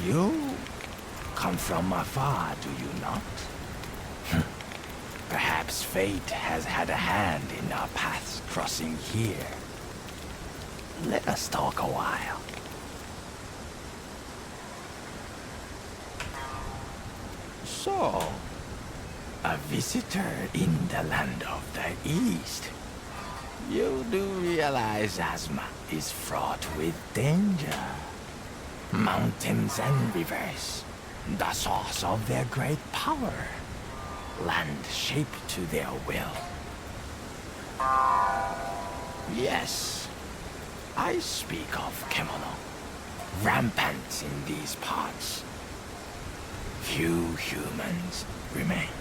You come from afar, do you not? Perhaps fate has had a hand in our paths crossing here. Let us talk a while. So, a visitor in the land of the East. You do realize Asma is fraught with danger. Mountains and rivers, the source of their great power. Land shaped to their will. Yes, I speak of Kemono, rampant in these parts. Few humans remain,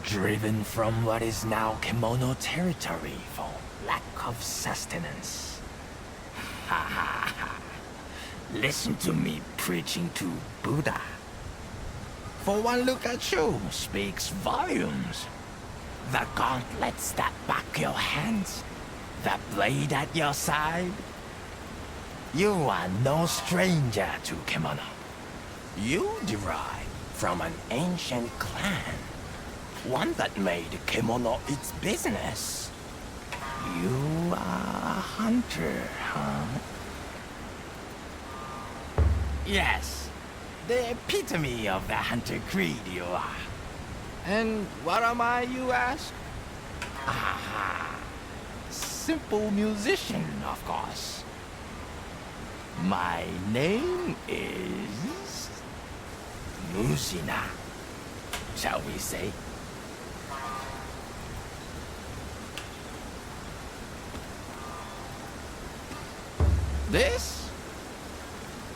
driven from what is now Kemono territory for lack of sustenance. Ha ha ha. Listen to me preaching to Buddha. For one look at you speaks volumes. The gauntlets that back your hands, the blade at your side. You are no stranger to Kemono. You derive from an ancient clan, one that made Kemono its business. You are a hunter, huh? Yes, the epitome of the hunter creed you are. And what am I, you ask? Aha, simple musician, of course. My name is Musina, shall we say?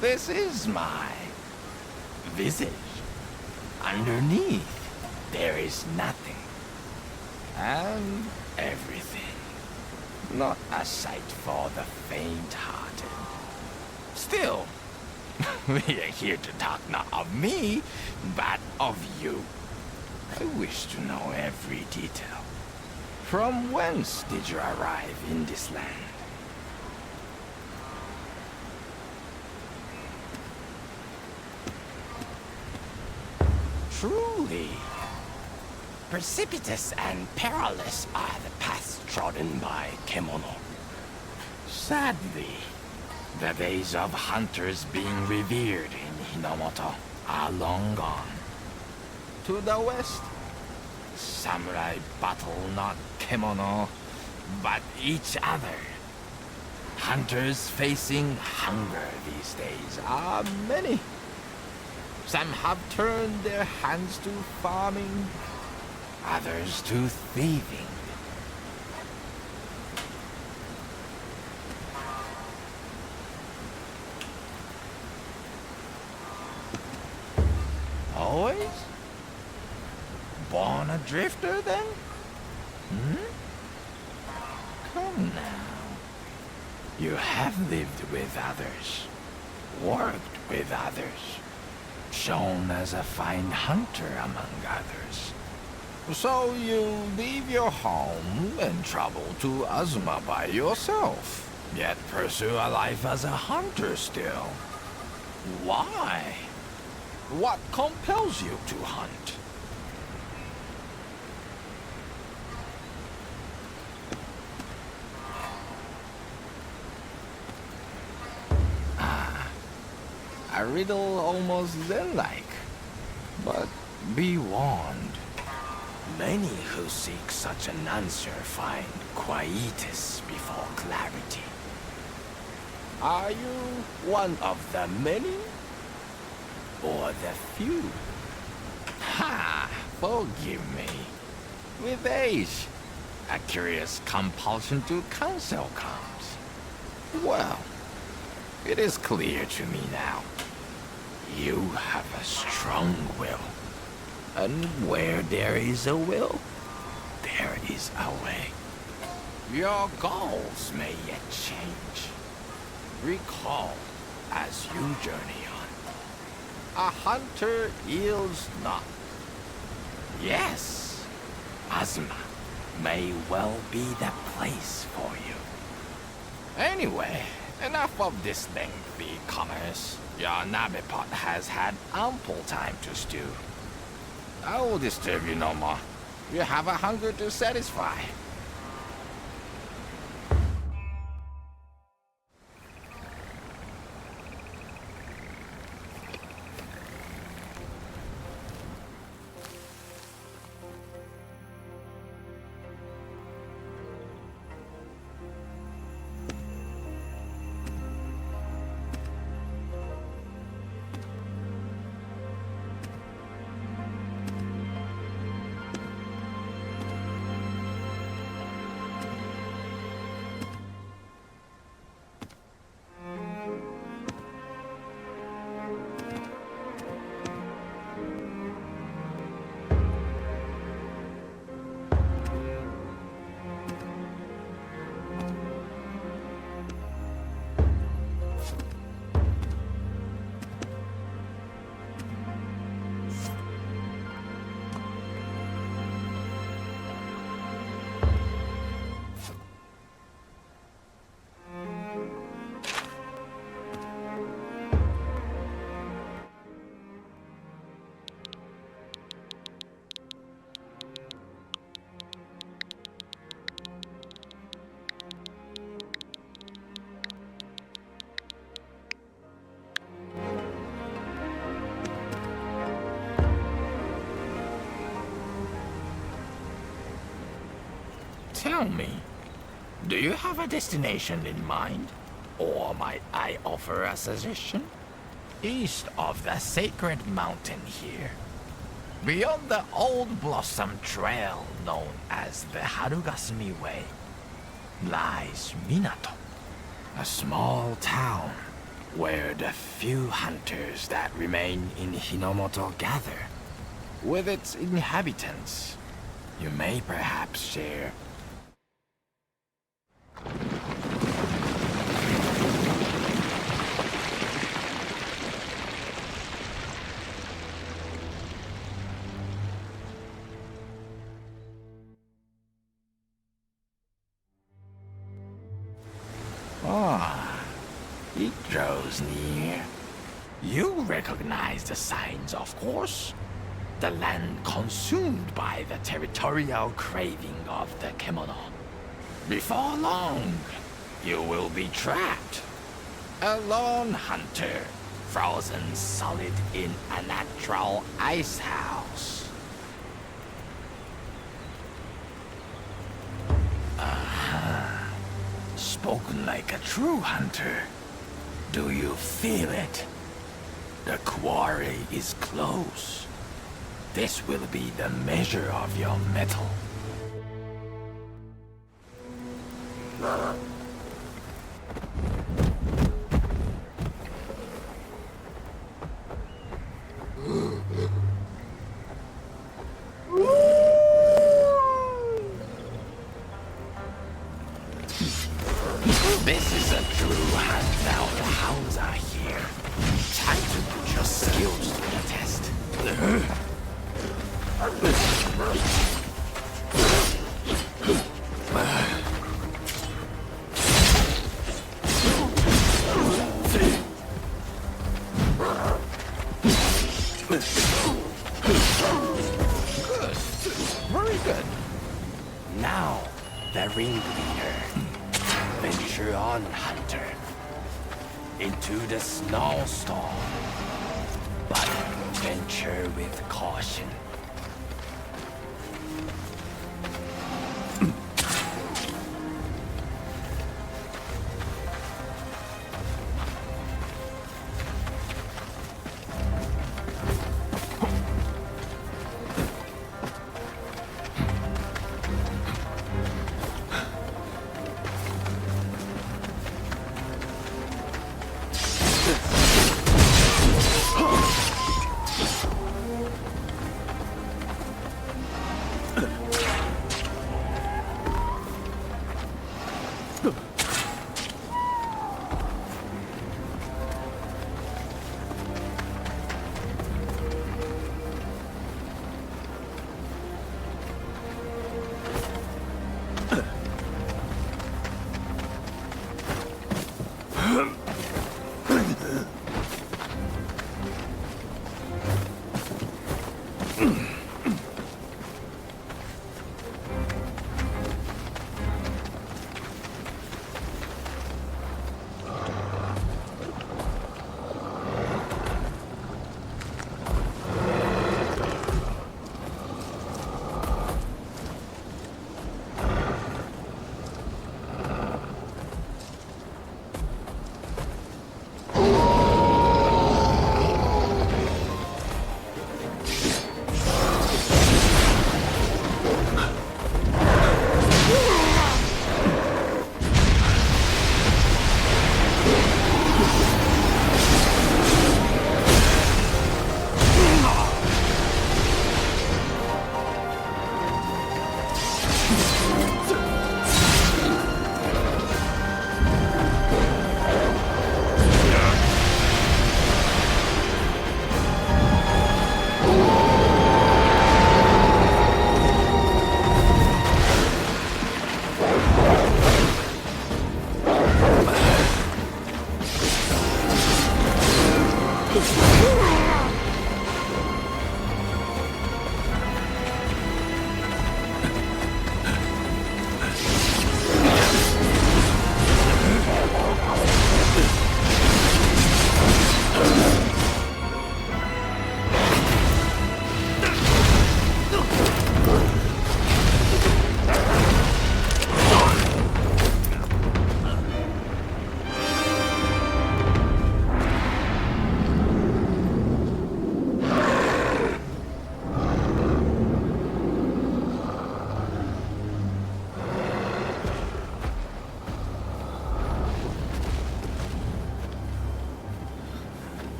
This is my visage. Underneath, there is nothing. And everything. Not a sight for the faint-hearted. Still, we are here to talk not of me, but of you. I wish to know every detail. From whence did you arrive in this land? Truly, precipitous and perilous are the paths trodden by Kemono. Sadly, the days of hunters being revered in Hinomoto are long gone. To the west, samurai battle not Kemono, but each other. Hunters facing hunger these days are many. Some have turned their hands to farming, others to thieving. Always? Born a drifter, then? Come now. You have lived with others, worked with others, shown as a fine hunter among others. So you leave your home and travel to Azuma by yourself, yet pursue a life as a hunter still. Why? What compels you to hunt? A riddle almost zen-like, but be warned. Many who seek such an answer find quietus before clarity. Are you one of the many? Or the few? Ha! Forgive me. With age, a curious compulsion to counsel comes. Well, it is clear to me now. You have a strong will. And where there is a will, there is a way. Your goals may yet change. Recall as you journey on. A hunter yields not. Yes, Azuma may well be the place for you. Anyway, Enough of this lengthy commerce. Your Nabipot has had ample time to stew. I will disturb you no more. You have a hunger to satisfy. Tell me, do you have a destination in mind? Or might I offer a suggestion? East of the sacred mountain here, beyond the old blossom trail known as the Harugasumi Way, lies Minato, a small town where the few hunters that remain in Hinomoto gather. With its inhabitants, you may perhaps share it draws near. You recognize the signs, of course. The land consumed by the territorial craving of the Kemono. Before long, you will be trapped. A lone hunter, frozen solid in a natural ice house. Spoken like a true hunter. Do you feel it? The quarry is close. This will be the measure of your mettle. This is a true hunt now. The hounds are here. Time to put your skills to the test. Good. Very good. Now, the ringleader. Venture on, hunter. Into the snowstorm. But venture with caution.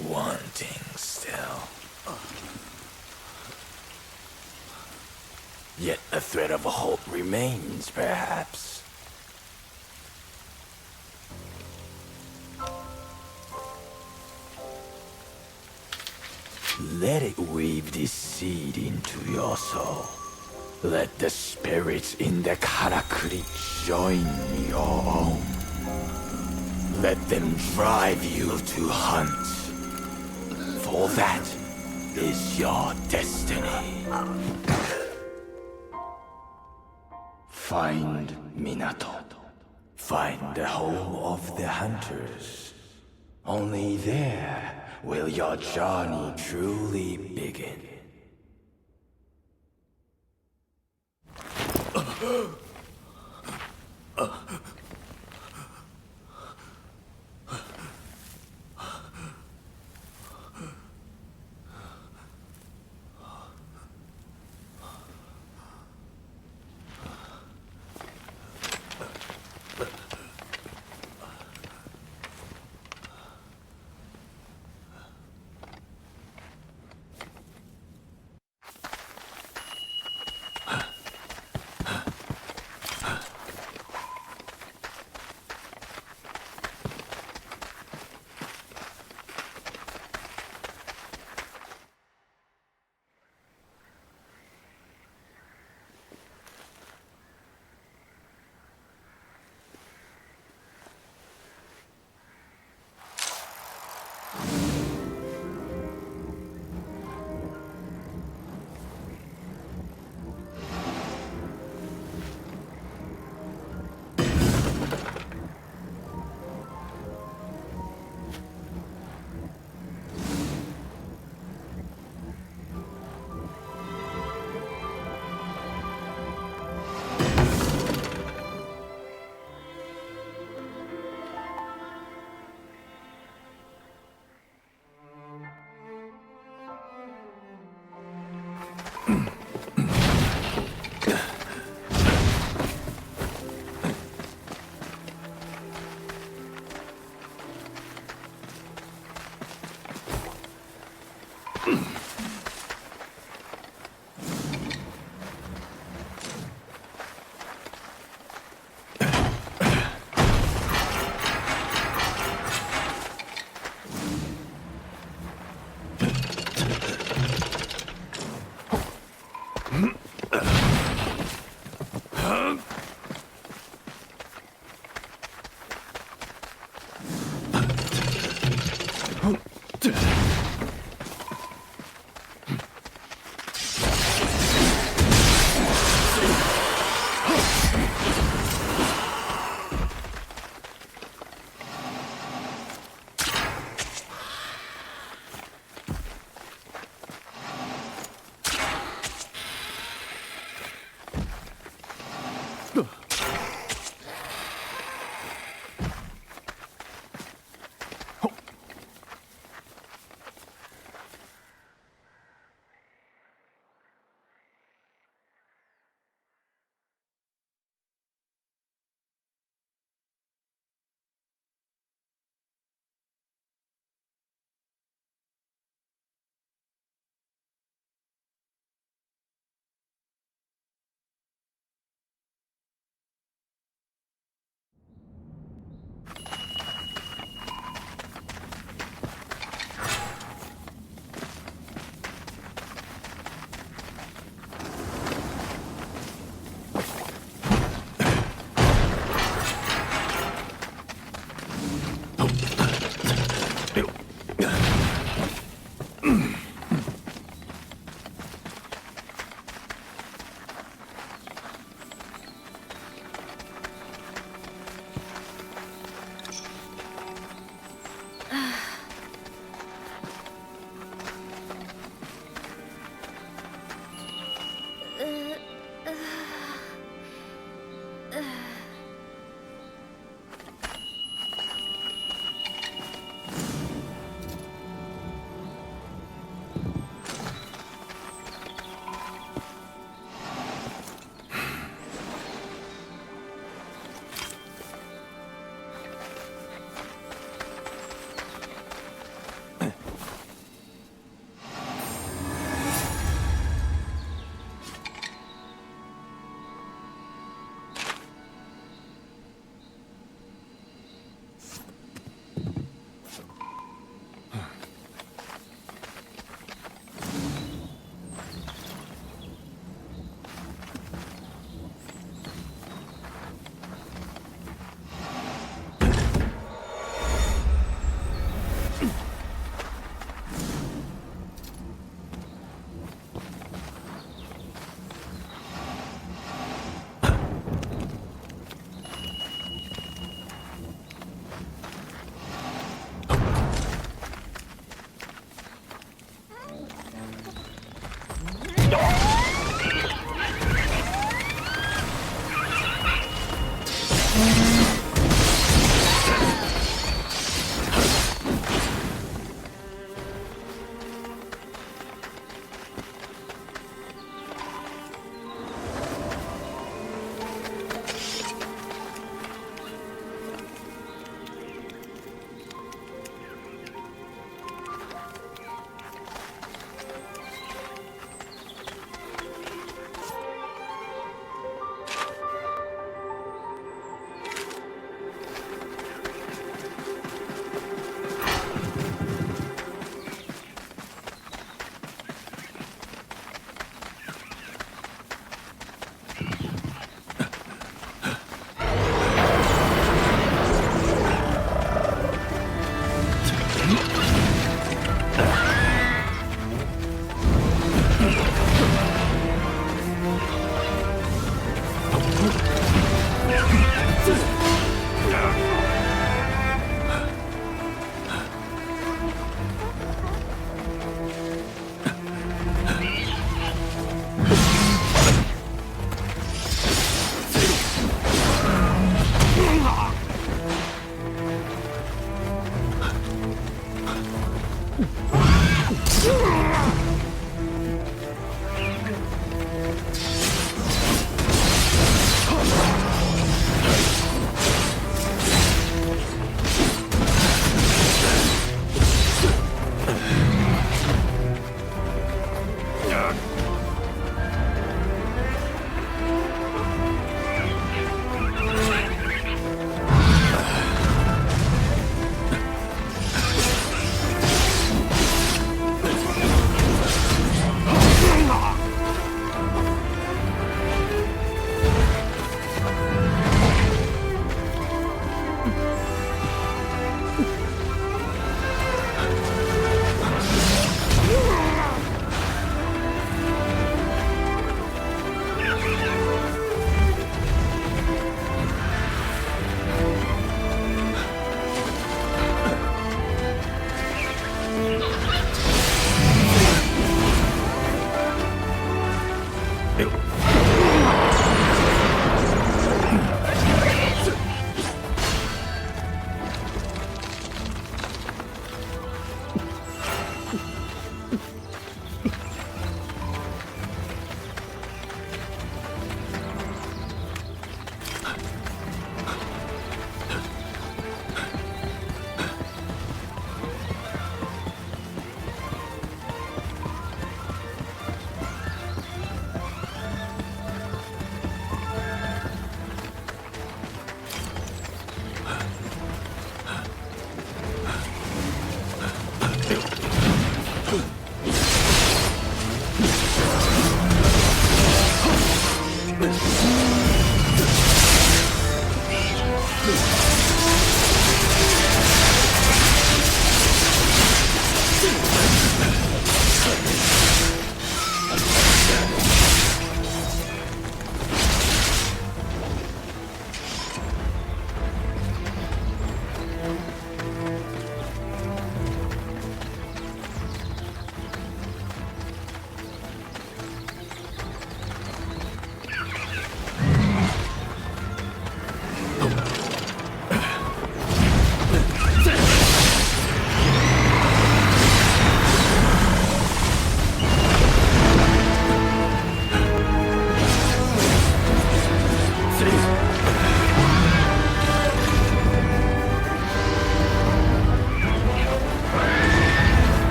Wanting still. Yet a thread of hope remains, perhaps. Let it weave this seed into your soul. Let the spirits in the Karakuri join your own. Let them drive you to hunt. For that is your destiny. Find Minato. Find the home of the hunters. Only there will your journey truly begin.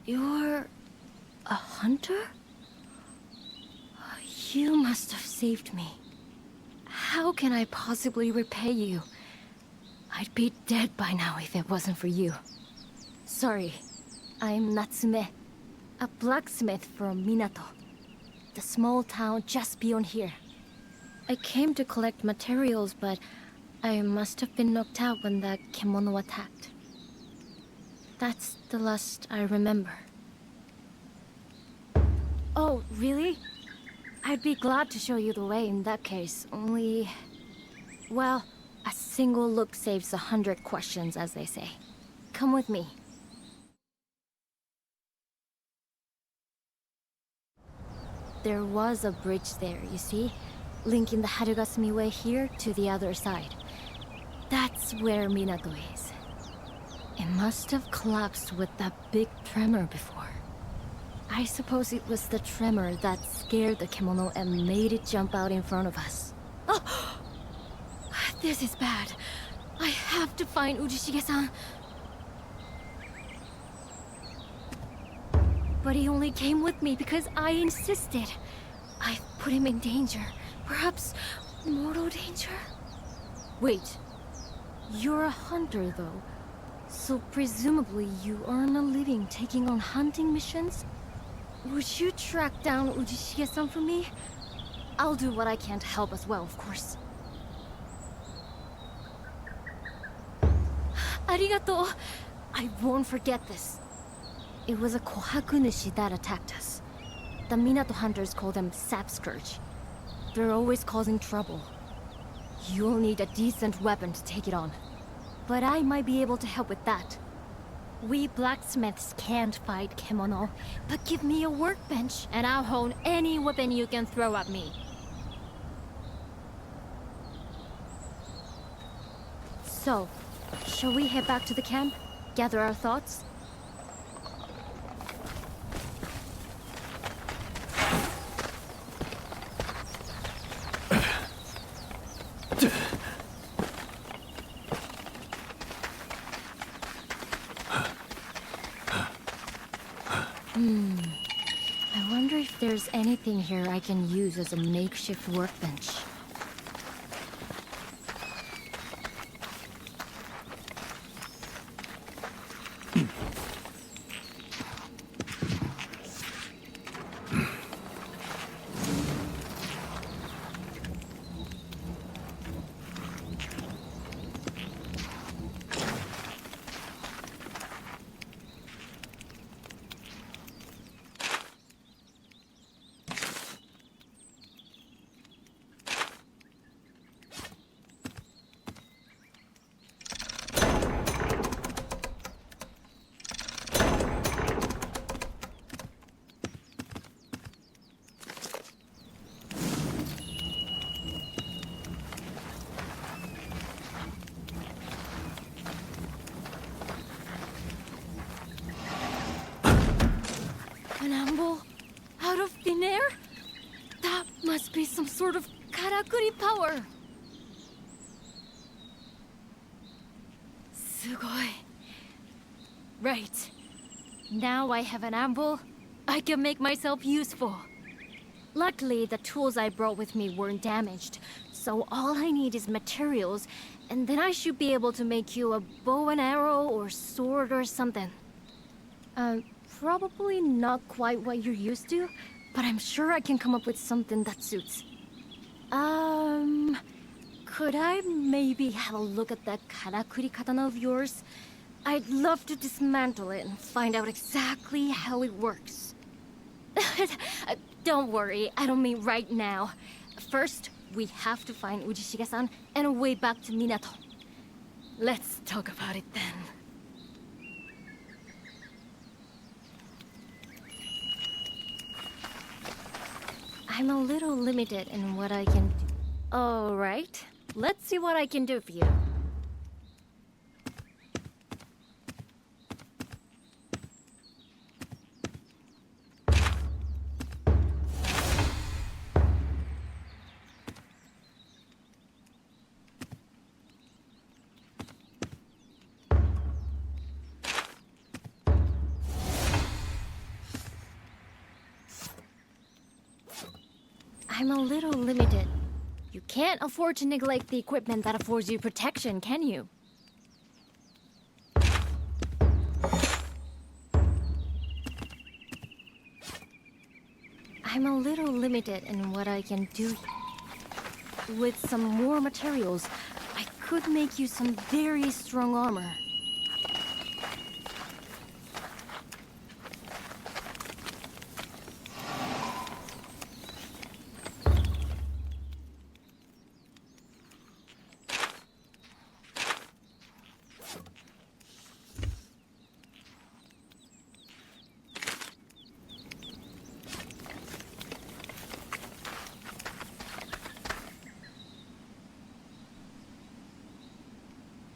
You're a hunter? You must have saved me. How can I possibly repay you? I'd be dead by now if it wasn't for you. Sorry, I'm Natsume, a blacksmith from Minato, the small town just beyond here. I came to collect materials, but I must have been knocked out when that kemono attacked. That's the last I remember. Oh, really? I'd be glad to show you the way in that case, only... Well, a single look saves 100 questions, as they say. Come with me. There was a bridge there, you see? Linking the Harugasumi Way here to the other side. That's where Minato is. It must have collapsed with that big tremor before. I suppose it was the tremor that scared the kemono and made it jump out in front of us. Oh! This is bad. I have to find Ujishige-san. But he only came with me because I insisted. I've put him in danger. Perhaps mortal danger? Wait. You're a hunter, though. So presumably you earn a living taking on hunting missions? Would you track down Ujishige-san for me? I'll do what I can to help as well, of course. Arigato! I won't forget this. It was a Kohaku-nushi that attacked us. The Minato hunters call them Sapscourge. They're always causing trouble. You'll need a decent weapon to take it on. But I might be able to help with that. We blacksmiths can't fight kemono, but give me a workbench and I'll hone any weapon you can throw at me. So, shall we head back to the camp? Gather our thoughts? I wonder if there's anything here I can use as a makeshift workbench. An amble? Out of thin air? That must be some sort of karakuri power! Sugoi. Right. Now I have an amble, I can make myself useful. Luckily, the tools I brought with me weren't damaged, so all I need is materials, and then I should be able to make you a bow and arrow or sword or something. Probably not quite what you're used to, but I'm sure I can come up with something that suits. Could I maybe have a look at that karakuri katana of yours? I'd love to dismantle it and find out exactly how it works. Don't worry, I don't mean right now. First, we have to find Ujishige-san and a way back to Minato. Let's talk about it then. I'm a little limited in what I can do. Alright, let's see what I can do for you. I'm a little limited. You can't afford to neglect the equipment that affords you protection, can you? I'm a little limited in what I can do. With some more materials, I could make you some very strong armor.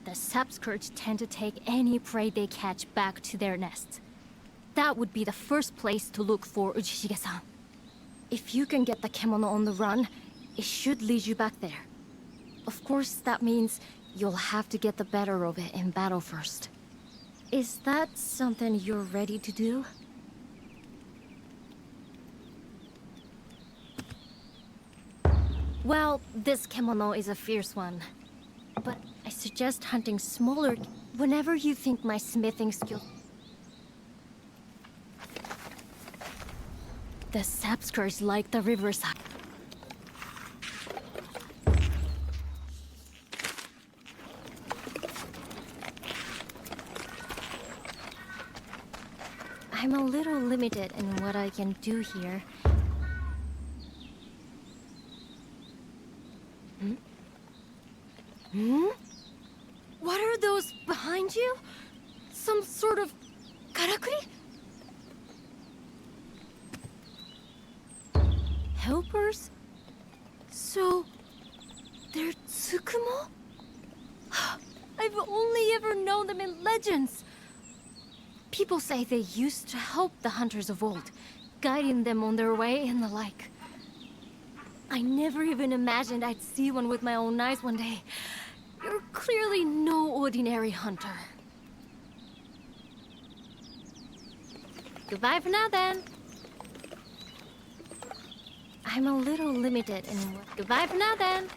The Sapscourge tend to take any prey they catch back to their nests. That would be the first place to look for Ujishige-san. If you can get the kemono on the run, it should lead you back there. Of course, that means you'll have to get the better of it in battle first. Is that something you're ready to do? Well, this kemono is a fierce one. But I suggest hunting smaller whenever you think my smithing skill... The Sapscourge like the riverside. I'm a little limited in what I can do here. What are those behind you? Some sort of karakuri? Helpers? So, they're Tsukumo? I've only ever known them in legends. People say they used to help the hunters of old, guiding them on their way and the like. I never even imagined I'd see one with my own eyes one day. You're clearly no ordinary hunter. Goodbye for now, then. I'm a little limited in what... Goodbye for now, then.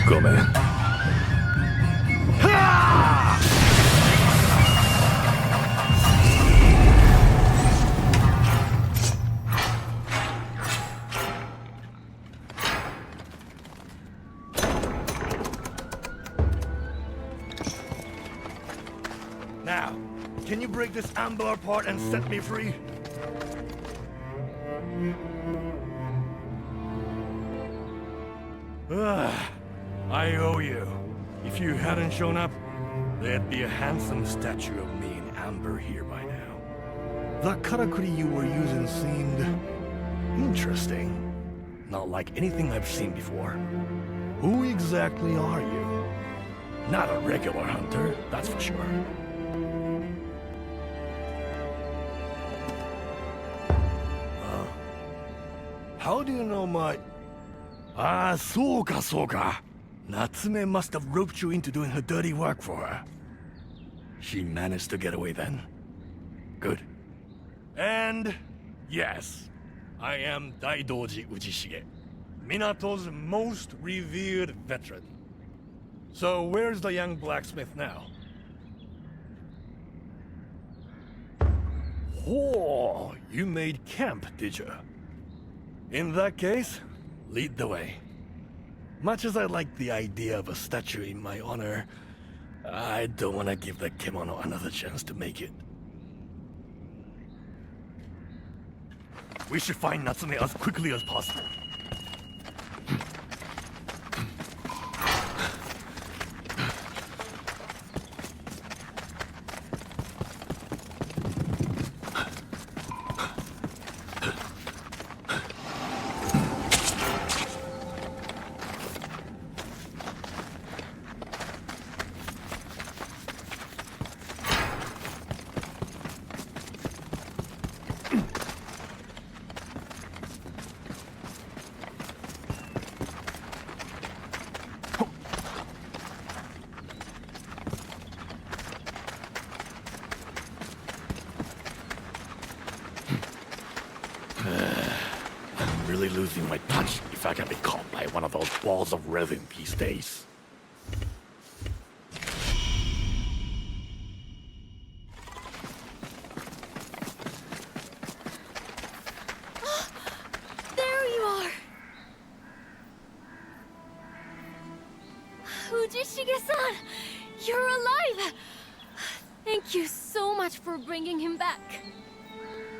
ごめん。Now, can you break this amber apart and set me free? I owe you. If you hadn't shown up, there'd be a handsome statue of me in amber here by now. The karakuri you were using seemed interesting. Not like anything I've seen before. Who exactly are you? Not a regular hunter, that's for sure. How do you know my... Ah, soka. Natsume must have roped you into doing her dirty work for her. She managed to get away then. Good. And... yes, I am Daidoji Ujishige, Minato's most revered veteran. So where's the young blacksmith now? Oh, you made camp, did you? In that case, lead the way. Much as I like the idea of a statue in my honor, I don't want to give the kimono another chance to make it. We should find Natsume as quickly as possible. Really losing my touch if I can be caught by one of those balls of resin these days. There you are! Ujishige-san! You're alive! Thank you so much for bringing him back.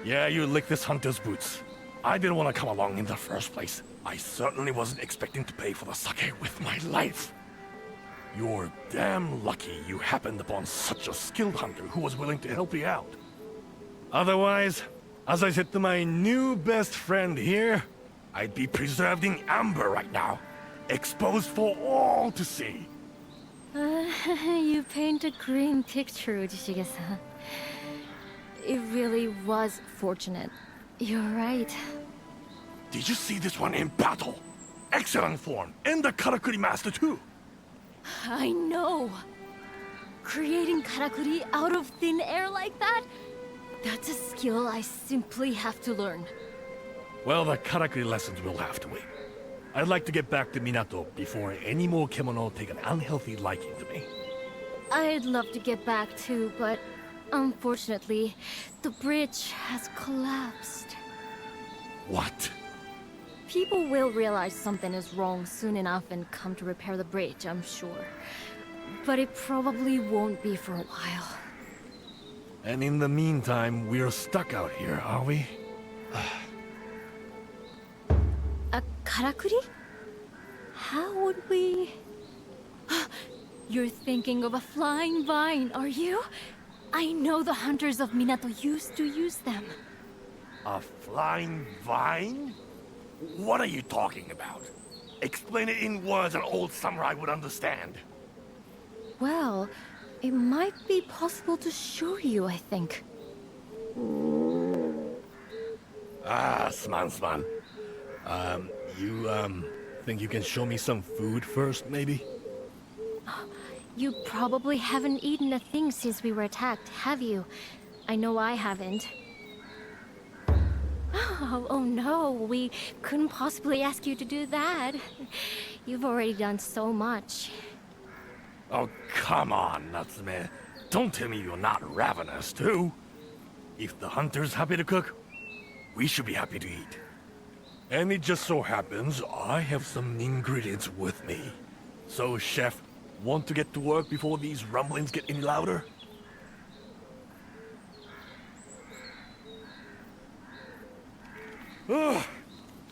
Yeah, you licked this hunter's boots. I didn't want to come along in the first place. I certainly wasn't expecting to pay for the sake with my life. You're damn lucky you happened upon such a skilled hunter who was willing to help you out. Otherwise, as I said to my new best friend here, I'd be preserved in amber right now, exposed for all to see. You paint a grim picture, Ujishige-san. It really was fortunate. You're right. Did you see this one in battle? Excellent form, and the karakuri master too. I know. Creating karakuri out of thin air like that? That's a skill I simply have to learn. Well, the karakuri lessons will have to wait. I'd like to get back to Minato before any more kimono take an unhealthy liking to me. I'd love to get back too, but unfortunately, the bridge has collapsed. What? People will realize something is wrong soon enough and come to repair the bridge, I'm sure. But it probably won't be for a while. And in the meantime, we're stuck out here, are we? A karakuri? How would we... You're thinking of a flying vine, are you? I know the hunters of Minato used to use them. A flying vine? What are you talking about? Explain it in words an old samurai would understand. Well, it might be possible to show you, I think. Ah, sman. You think you can show me some food first, maybe? You probably haven't eaten a thing since we were attacked, have you? I know I haven't. Oh no, we couldn't possibly ask you to do that. You've already done so much. Oh, come on, Natsume. Don't tell me you're not ravenous, too. If the hunter's happy to cook, we should be happy to eat. And it just so happens I have some ingredients with me. So, chef, want to get to work before these rumblings get any louder?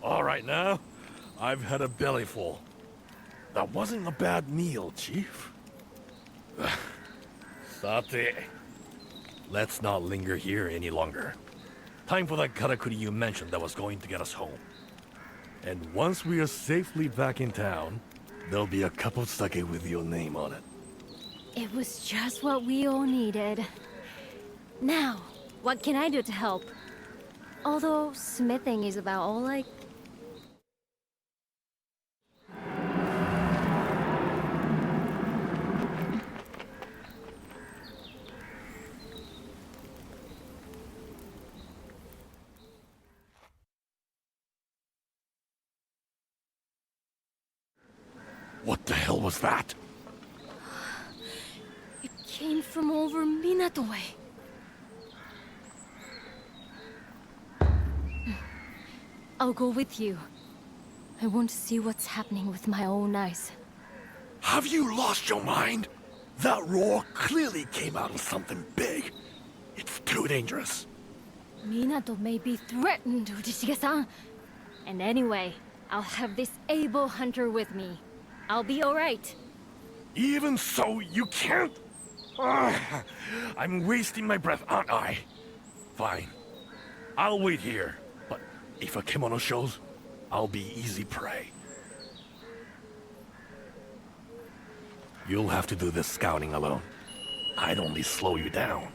All right now, I've had a bellyful. That wasn't a bad meal, Chief. Sate, let's not linger here any longer. Time for that karakuri you mentioned that was going to get us home. And once we are safely back in town, there'll be a cup of sake with your name on it. It was just what we all needed. Now, what can I do to help? Although smithing is about all I... What the hell was that? It came from over Minato way. I'll go with you. I want to see what's happening with my own eyes. Have you lost your mind? That roar clearly came out of something big. It's too dangerous. Minato may be threatened, Uchishige-san. And anyway, I'll have this able hunter with me. I'll be alright. Even so, you can't... I'm wasting my breath, aren't I? Fine. I'll wait here. But if a kimono shows, I'll be easy prey. You'll have to do this scouting alone. I'd only slow you down.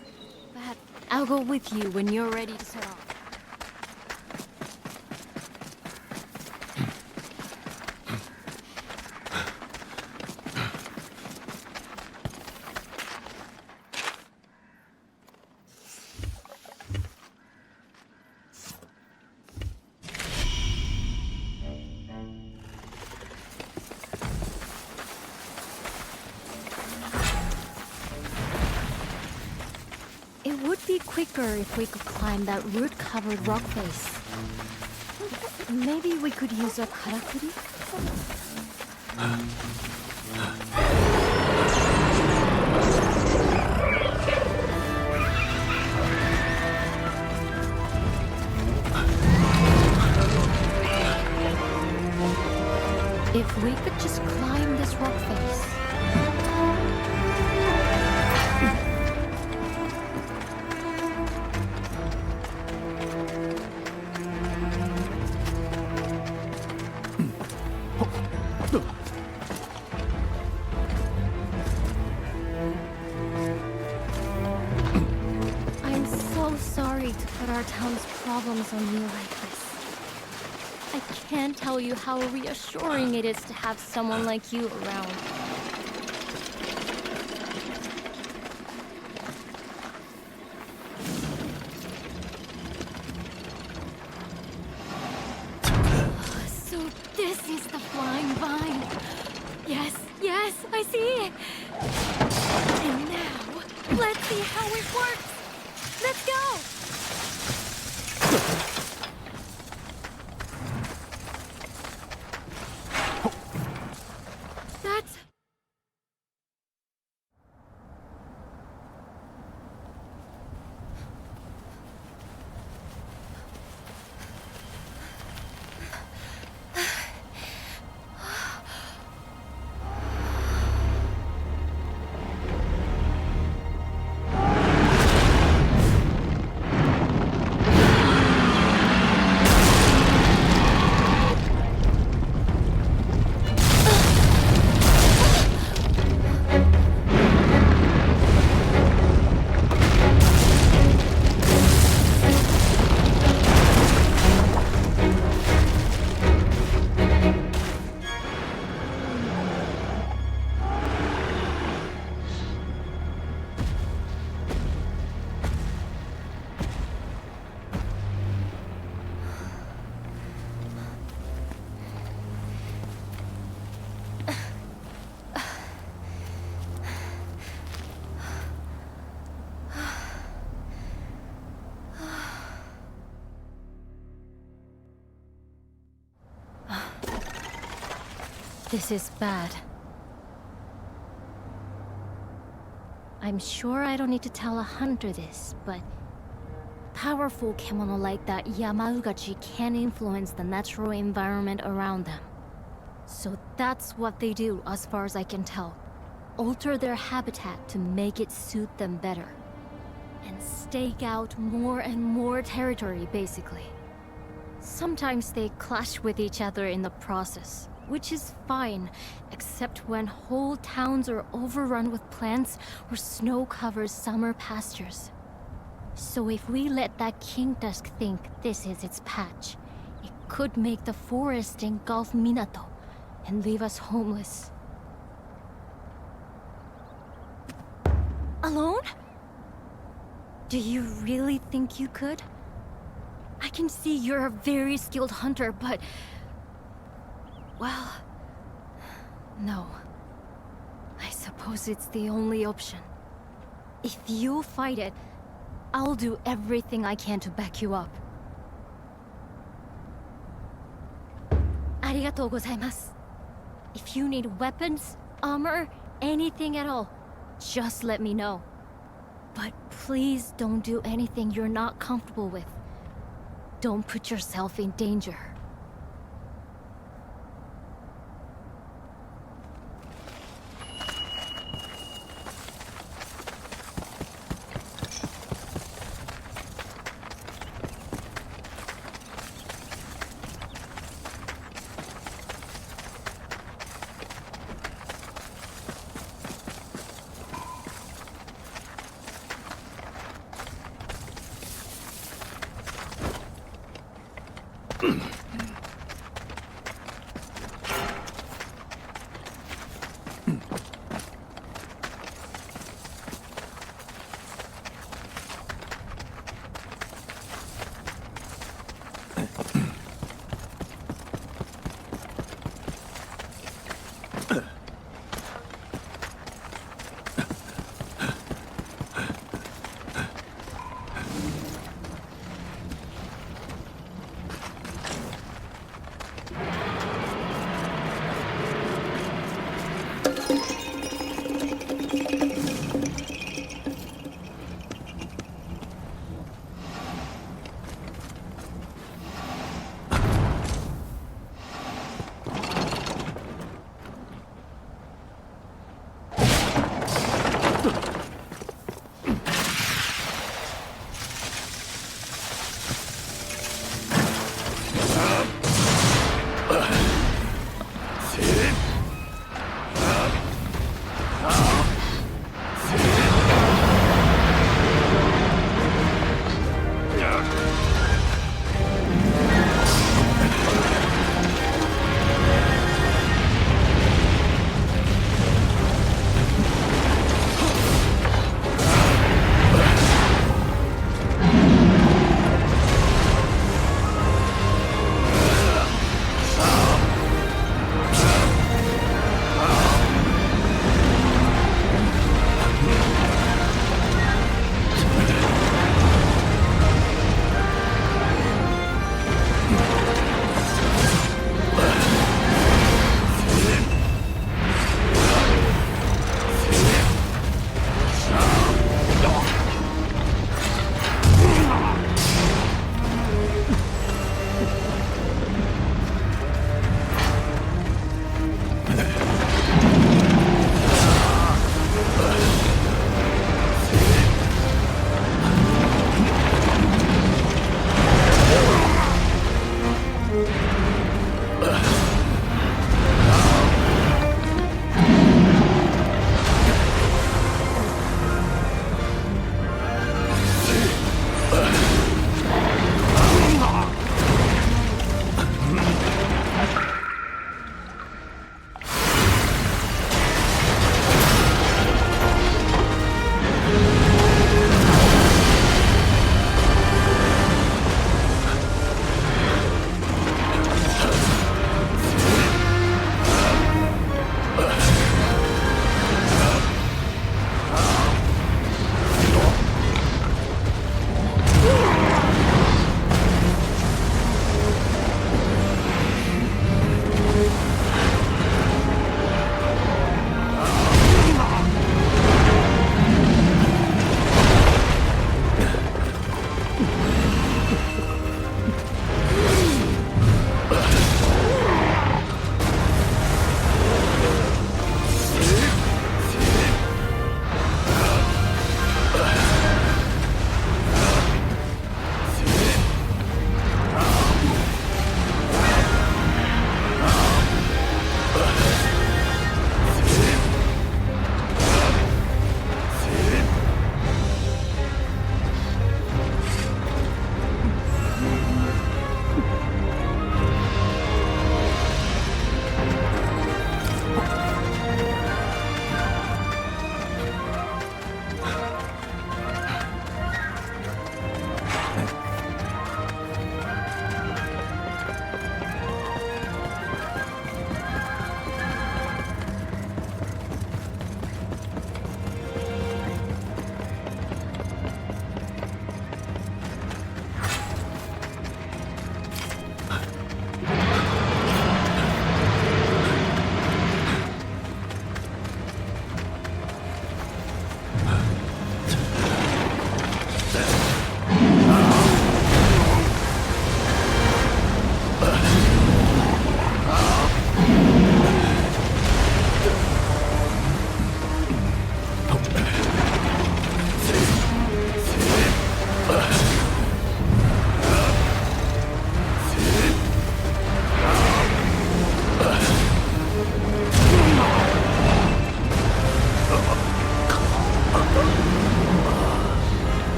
But I'll go with you when you're ready to set off. It would be quicker if we could climb that root-covered rock face. Maybe we could use a karakuri? If we could just climb this rock face. I'm so sorry to put our town's problems on you like this. I can't tell you how reassuring it is to have someone like you around. So this is the flying vine. Yes, yes, I see it. And now, let's see how it works. Let's go. That's... This is bad. I'm sure I don't need to tell a hunter this, but powerful kemono like that Yamaugachi can influence the natural environment around them. So that's what they do, as far as I can tell. Alter their habitat to make it suit them better. And stake out more and more territory, basically. Sometimes they clash with each other in the process, which is fine, except when whole towns are overrun with plants or snow covers summer pastures. So if we let that Kingtusk think this is its patch, it could make the forest engulf Minato and leave us homeless. Alone? Do you really think you could? I can see you're a very skilled hunter, but... well... no. I suppose it's the only option. If you fight it, I'll do everything I can to back you up. Arigatou gozaimasu. If you need weapons, armor, anything at all, just let me know. But please don't do anything you're not comfortable with. Don't put yourself in danger.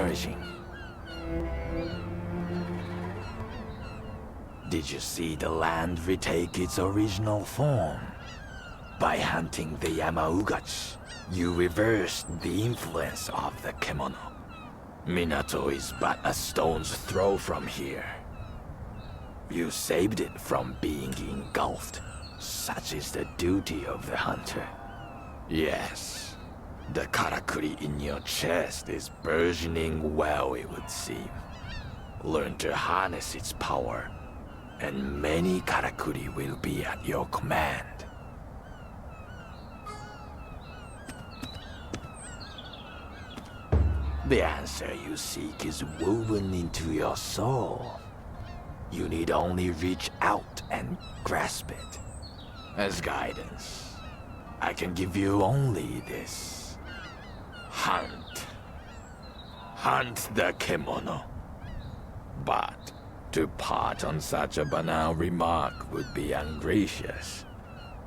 emerging. Did you see the land retake its original form? By hunting the Yamaugach, you reversed the influence of the Kemono. Minato is but a stone's throw from here. You saved it from being engulfed. Such is the duty of the hunter. Yes, the karakuri in your chest is burgeoning well, it would seem. Learn to harness its power, and many karakuri will be at your command. The answer you seek is woven into your soul. You need only reach out and grasp it. As guidance, I can give you only this. Hunt. Hunt the Kemono. But to part on such a banal remark would be ungracious.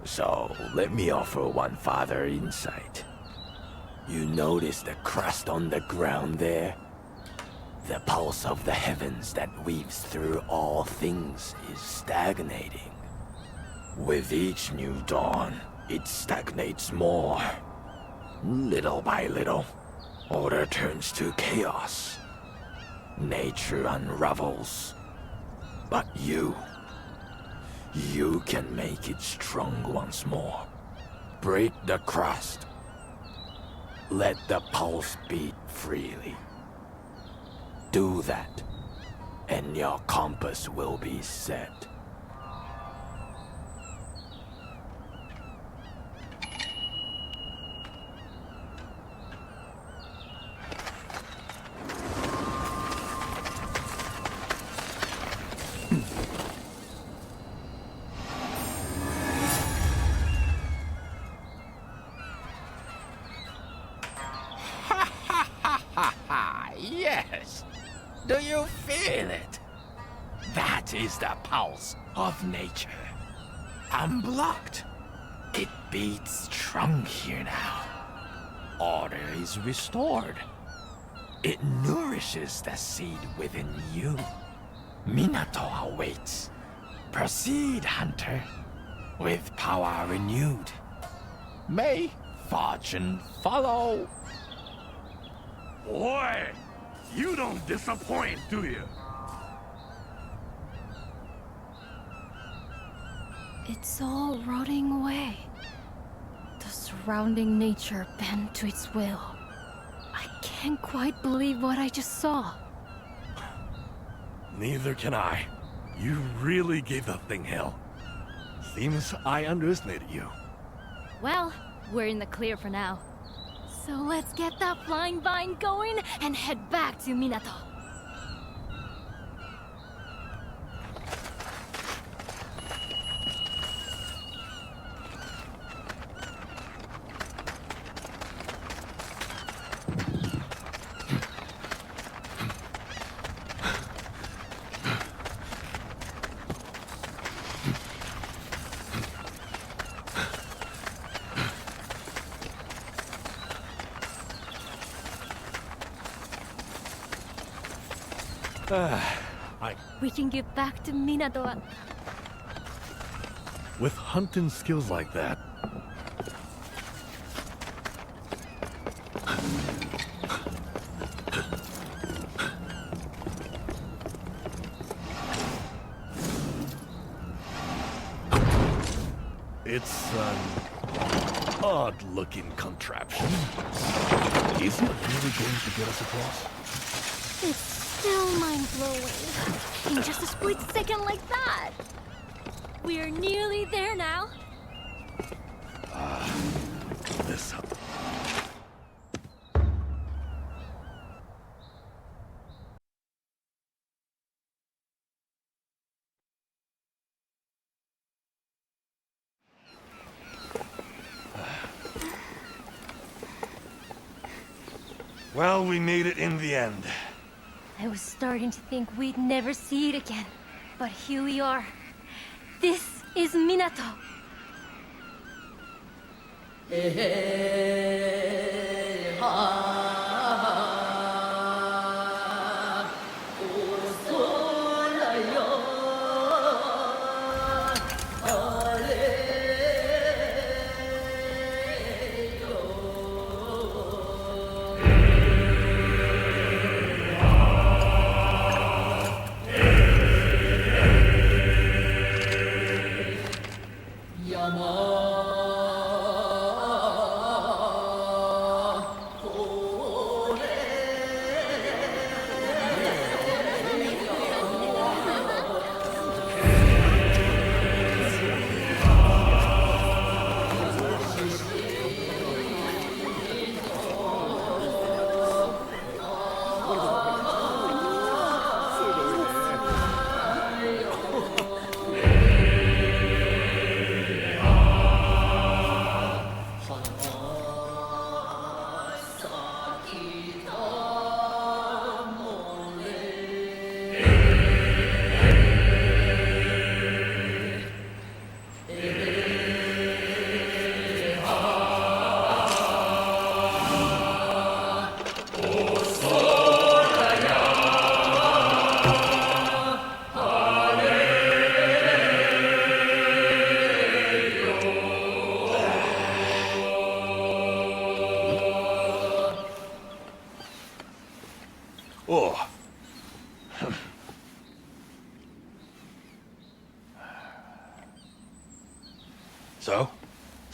So let me offer one further insight. You notice the crust on the ground there? The pulse of the heavens that weaves through all things is stagnating. With each new dawn, it stagnates more. Little by little, order turns to chaos. Nature unravels. But you can make it strong once more. Break the crust. Let the pulse beat freely. Do that, and your compass will be set. Yes! Do you feel it? That is the pulse of nature. Unblocked. It beats strong here now. Order is restored. It nourishes the seed within you. Minato awaits. Proceed, hunter. With power renewed. May fortune follow. Boy, you don't disappoint, do you? It's all rotting away. The surrounding nature bent to its will. I can't quite believe what I just saw. Neither can I. You really gave the thing hell. Seems I underestimated you. Well, we're in the clear for now. So let's get that flying vine going and head back to Minato. We can get back to Minato. With hunting skills like that, it's an odd-looking contraption. Isn't it really going to get us across? It's still mind-blowing. In just a split second like that. We're nearly there now. This... Well, we made it in the end. I was starting to think we'd never see it again. But here we are. This is Minato.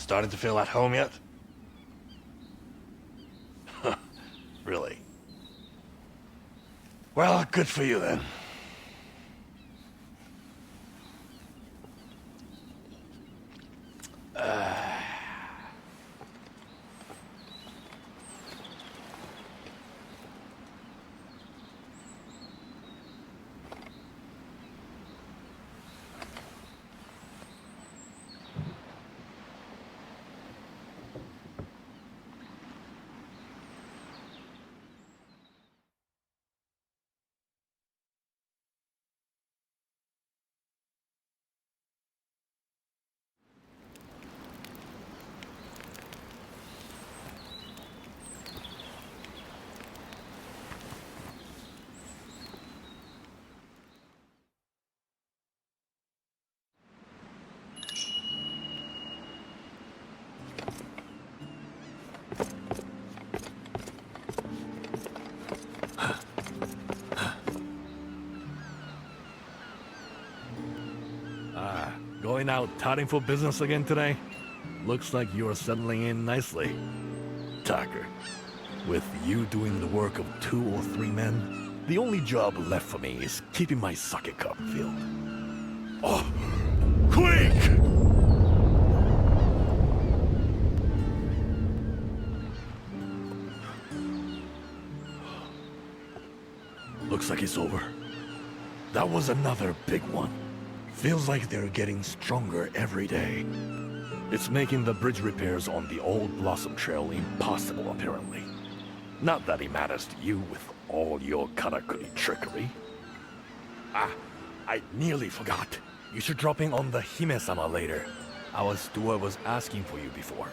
Starting to feel at home yet? Really? Well, good for you then. Going out touting for business again today? Looks like you're settling in nicely. Tucker, with you doing the work of 2 or 3 men, the only job left for me is keeping my sake cup filled. Oh, quick! Looks like it's over. That was another big one. Feels like they're getting stronger every day. It's making the bridge repairs on the old Blossom Trail impossible, apparently. Not that it matters to you with all your karakuri trickery. Ah, I nearly forgot. You should drop in on the Hime-sama later. Our steward was asking for you before.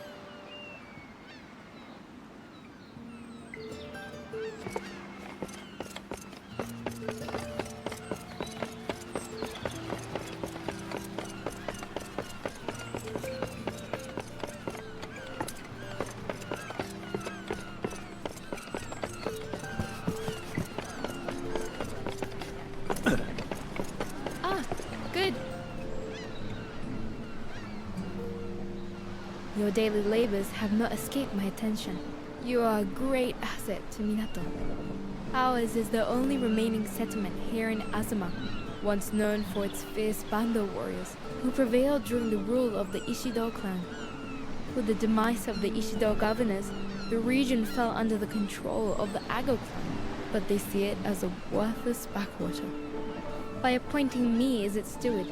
Your daily labors have not escaped my attention. You are a great asset to Minato. Ours is the only remaining settlement here in Azuma, once known for its fierce Bando warriors, who prevailed during the rule of the Ishido clan. With the demise of the Ishido governors, the region fell under the control of the Ago clan, but they see it as a worthless backwater. By appointing me as its steward,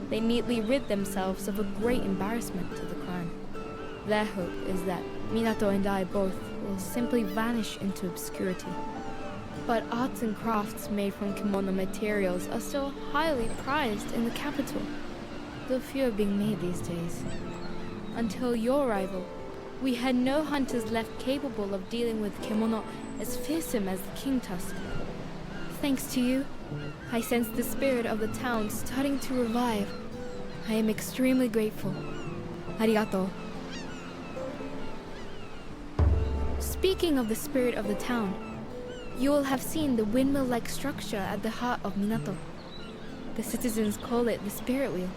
they neatly rid themselves of a great embarrassment to the clan. Their hope is that Minato and I both will simply vanish into obscurity. But arts and crafts made from kimono materials are still highly prized in the capital, though few are being made these days. Until your arrival, we had no hunters left capable of dealing with kimono as fearsome as the Kingtusk. Thanks to you, I sense the spirit of the town starting to revive. I am extremely grateful. Arigato. Speaking of the spirit of the town, you will have seen the windmill-like structure at the heart of Minato. The citizens call it the spirit wheel.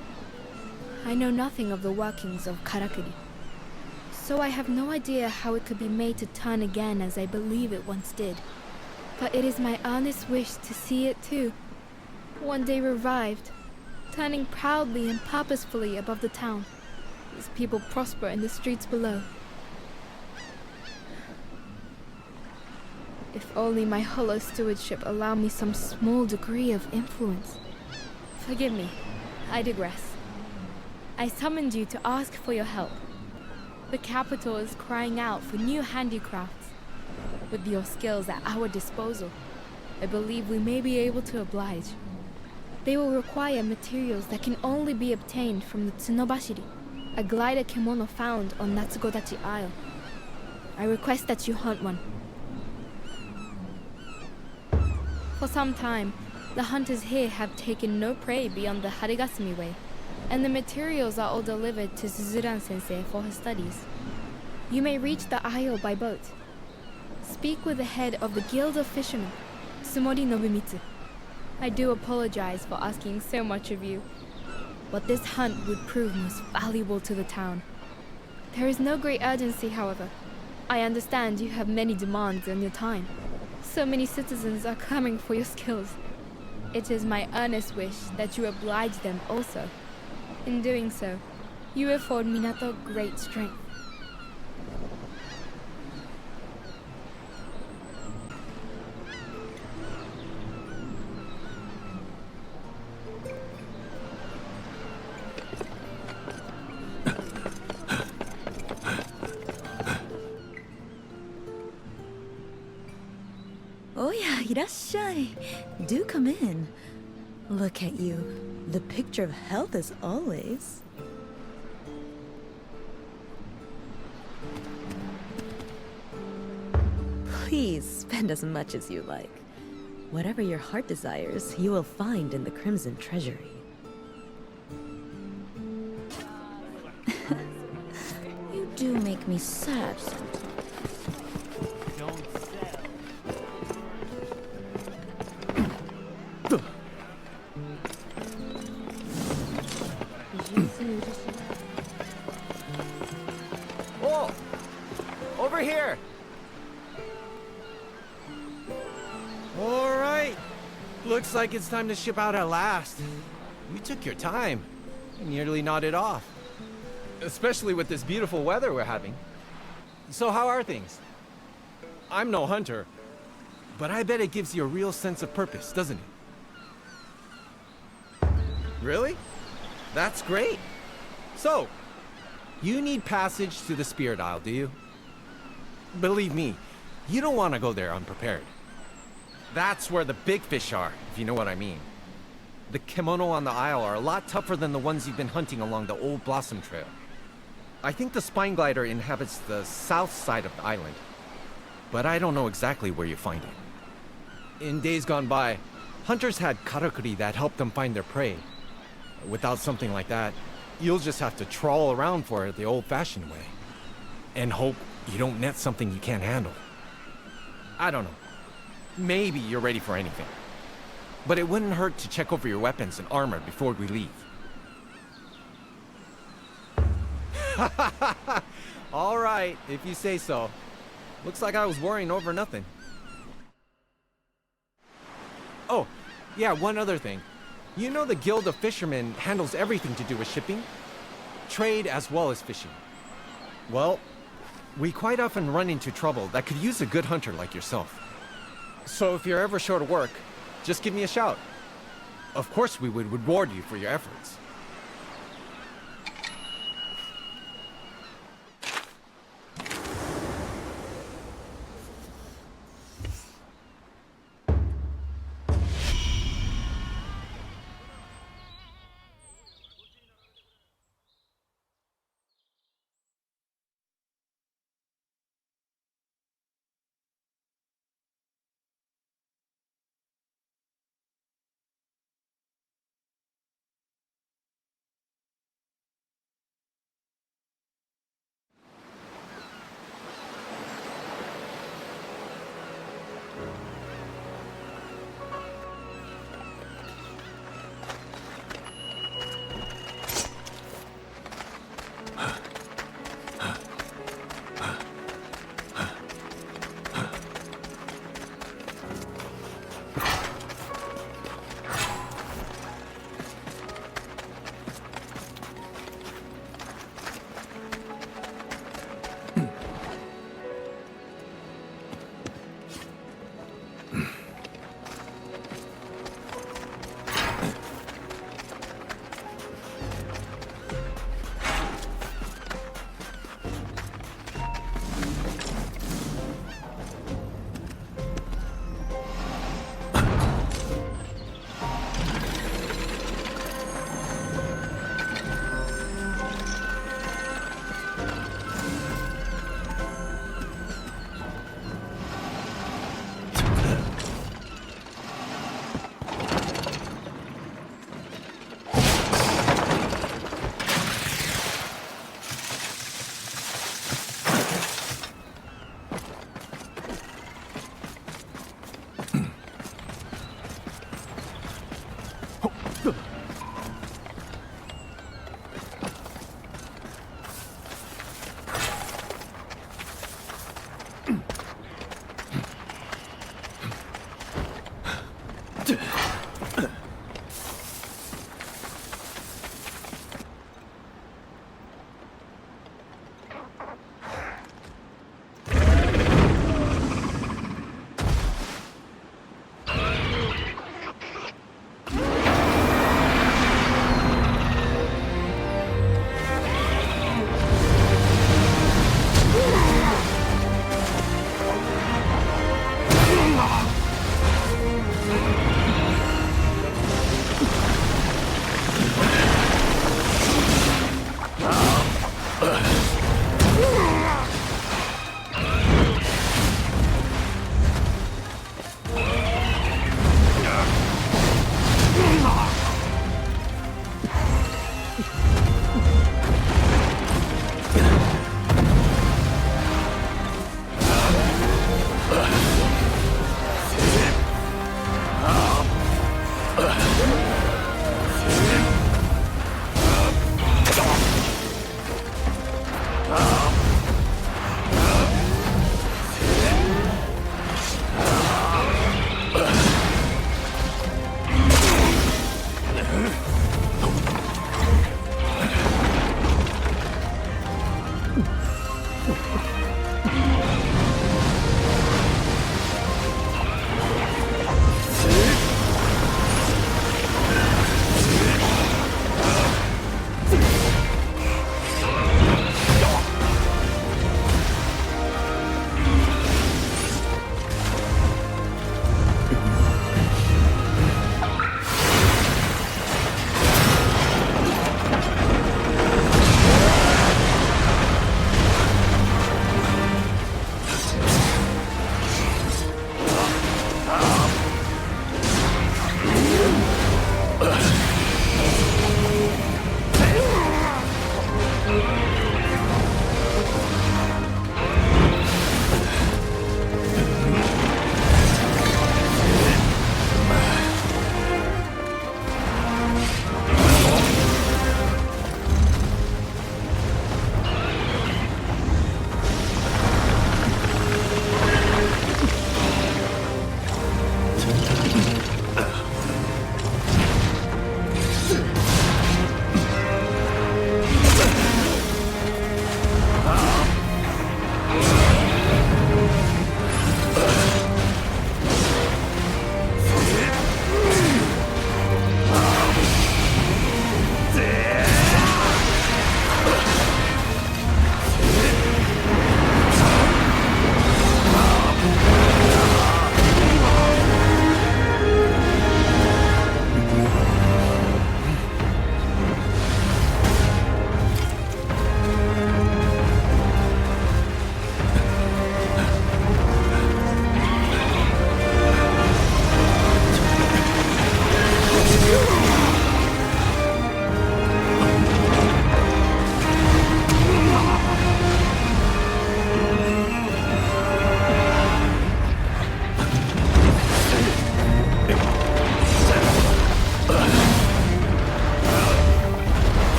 I know nothing of the workings of karakuri, so I have no idea how it could be made to turn again as I believe it once did. But it is my earnest wish to see it too, one day revived, turning proudly and purposefully above the town, as people prosper in the streets below. If only my hollow stewardship allowed me some small degree of influence. Forgive me, I digress. I summoned you to ask for your help. The capital is crying out for new handicrafts. With your skills at our disposal, I believe we may be able to oblige. They will require materials that can only be obtained from the Tsunobashiri, a glider kimono found on Natsugodachi Isle. I request that you hunt one. For some time, the hunters here have taken no prey beyond the Harigasumi way, and the materials are all delivered to Suzuran-sensei for her studies. You may reach the isle by boat. Speak with the head of the Guild of Fishermen, Sumori Nobumitsu. I do apologize for asking so much of you, but this hunt would prove most valuable to the town. There is no great urgency, however. I understand you have many demands on your time. So many citizens are clamoring for your skills. It is my earnest wish that you oblige them also. In doing so, you afford Minato great strength. Oh yeah, いらっしゃい. Do come in. Look at you. The picture of health as always. Please spend as much as you like. Whatever your heart desires, you will find in the Crimson Treasury. You do make me sad. Oh! Over here! Alright. Looks like it's time to ship out at last. You took your time. You nearly nodded off. Especially with this beautiful weather we're having. So how are things? I'm no hunter, but I bet it gives you a real sense of purpose, doesn't it? Really? That's great. So, you need passage to the Spirit Isle, do you? Believe me, you don't want to go there unprepared. That's where the big fish are, if you know what I mean. The kimono on the isle are a lot tougher than the ones you've been hunting along the old Blossom Trail. I think the spine glider inhabits the south side of the island, but I don't know exactly where you find it. In days gone by, hunters had karakuri that helped them find their prey. Without something like that, you'll just have to trawl around for it the old-fashioned way. And hope you don't net something you can't handle. I don't know. Maybe you're ready for anything. But it wouldn't hurt to check over your weapons and armor before we leave. All right, if you say so. Looks like I was worrying over nothing. Oh, yeah, one other thing. You know the Guild of Fishermen handles everything to do with shipping? Trade as well as fishing. Well, we quite often run into trouble that could use a good hunter like yourself. So if you're ever short of work, just give me a shout. Of course we would reward you for your efforts.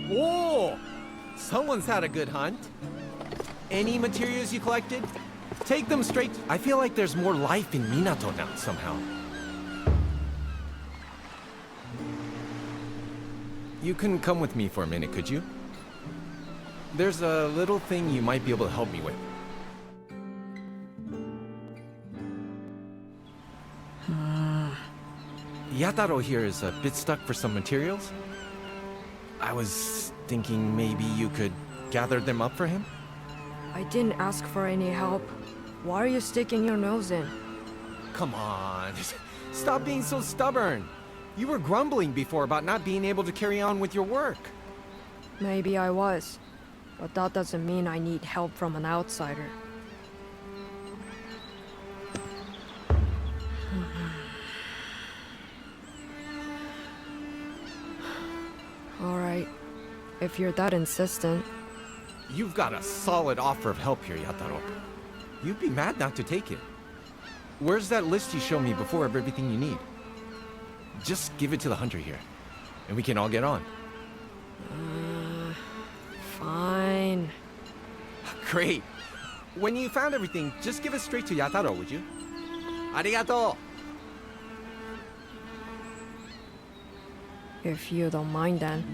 Whoa! Someone's had a good hunt. Any materials you collected? Take them straight. I feel like there's more life in Minato now, somehow. You couldn't come with me for a minute, could you? There's a little thing you might be able to help me with. Yataro here is a bit stuck for some materials. I was thinking maybe you could gather them up for him? I didn't ask for any help. Why are you sticking your nose in? Come on, stop being so stubborn. You were grumbling before about not being able to carry on with your work. Maybe I was, but that doesn't mean I need help from an outsider. Alright, if you're that insistent. You've got a solid offer of help here, Yataro. You'd be mad not to take it. Where's that list you showed me before of everything you need? Just give it to the hunter here, and we can all get on. Fine. Great. When you found everything, just give it straight to Yataro, would you? Arigato! If you don't mind then.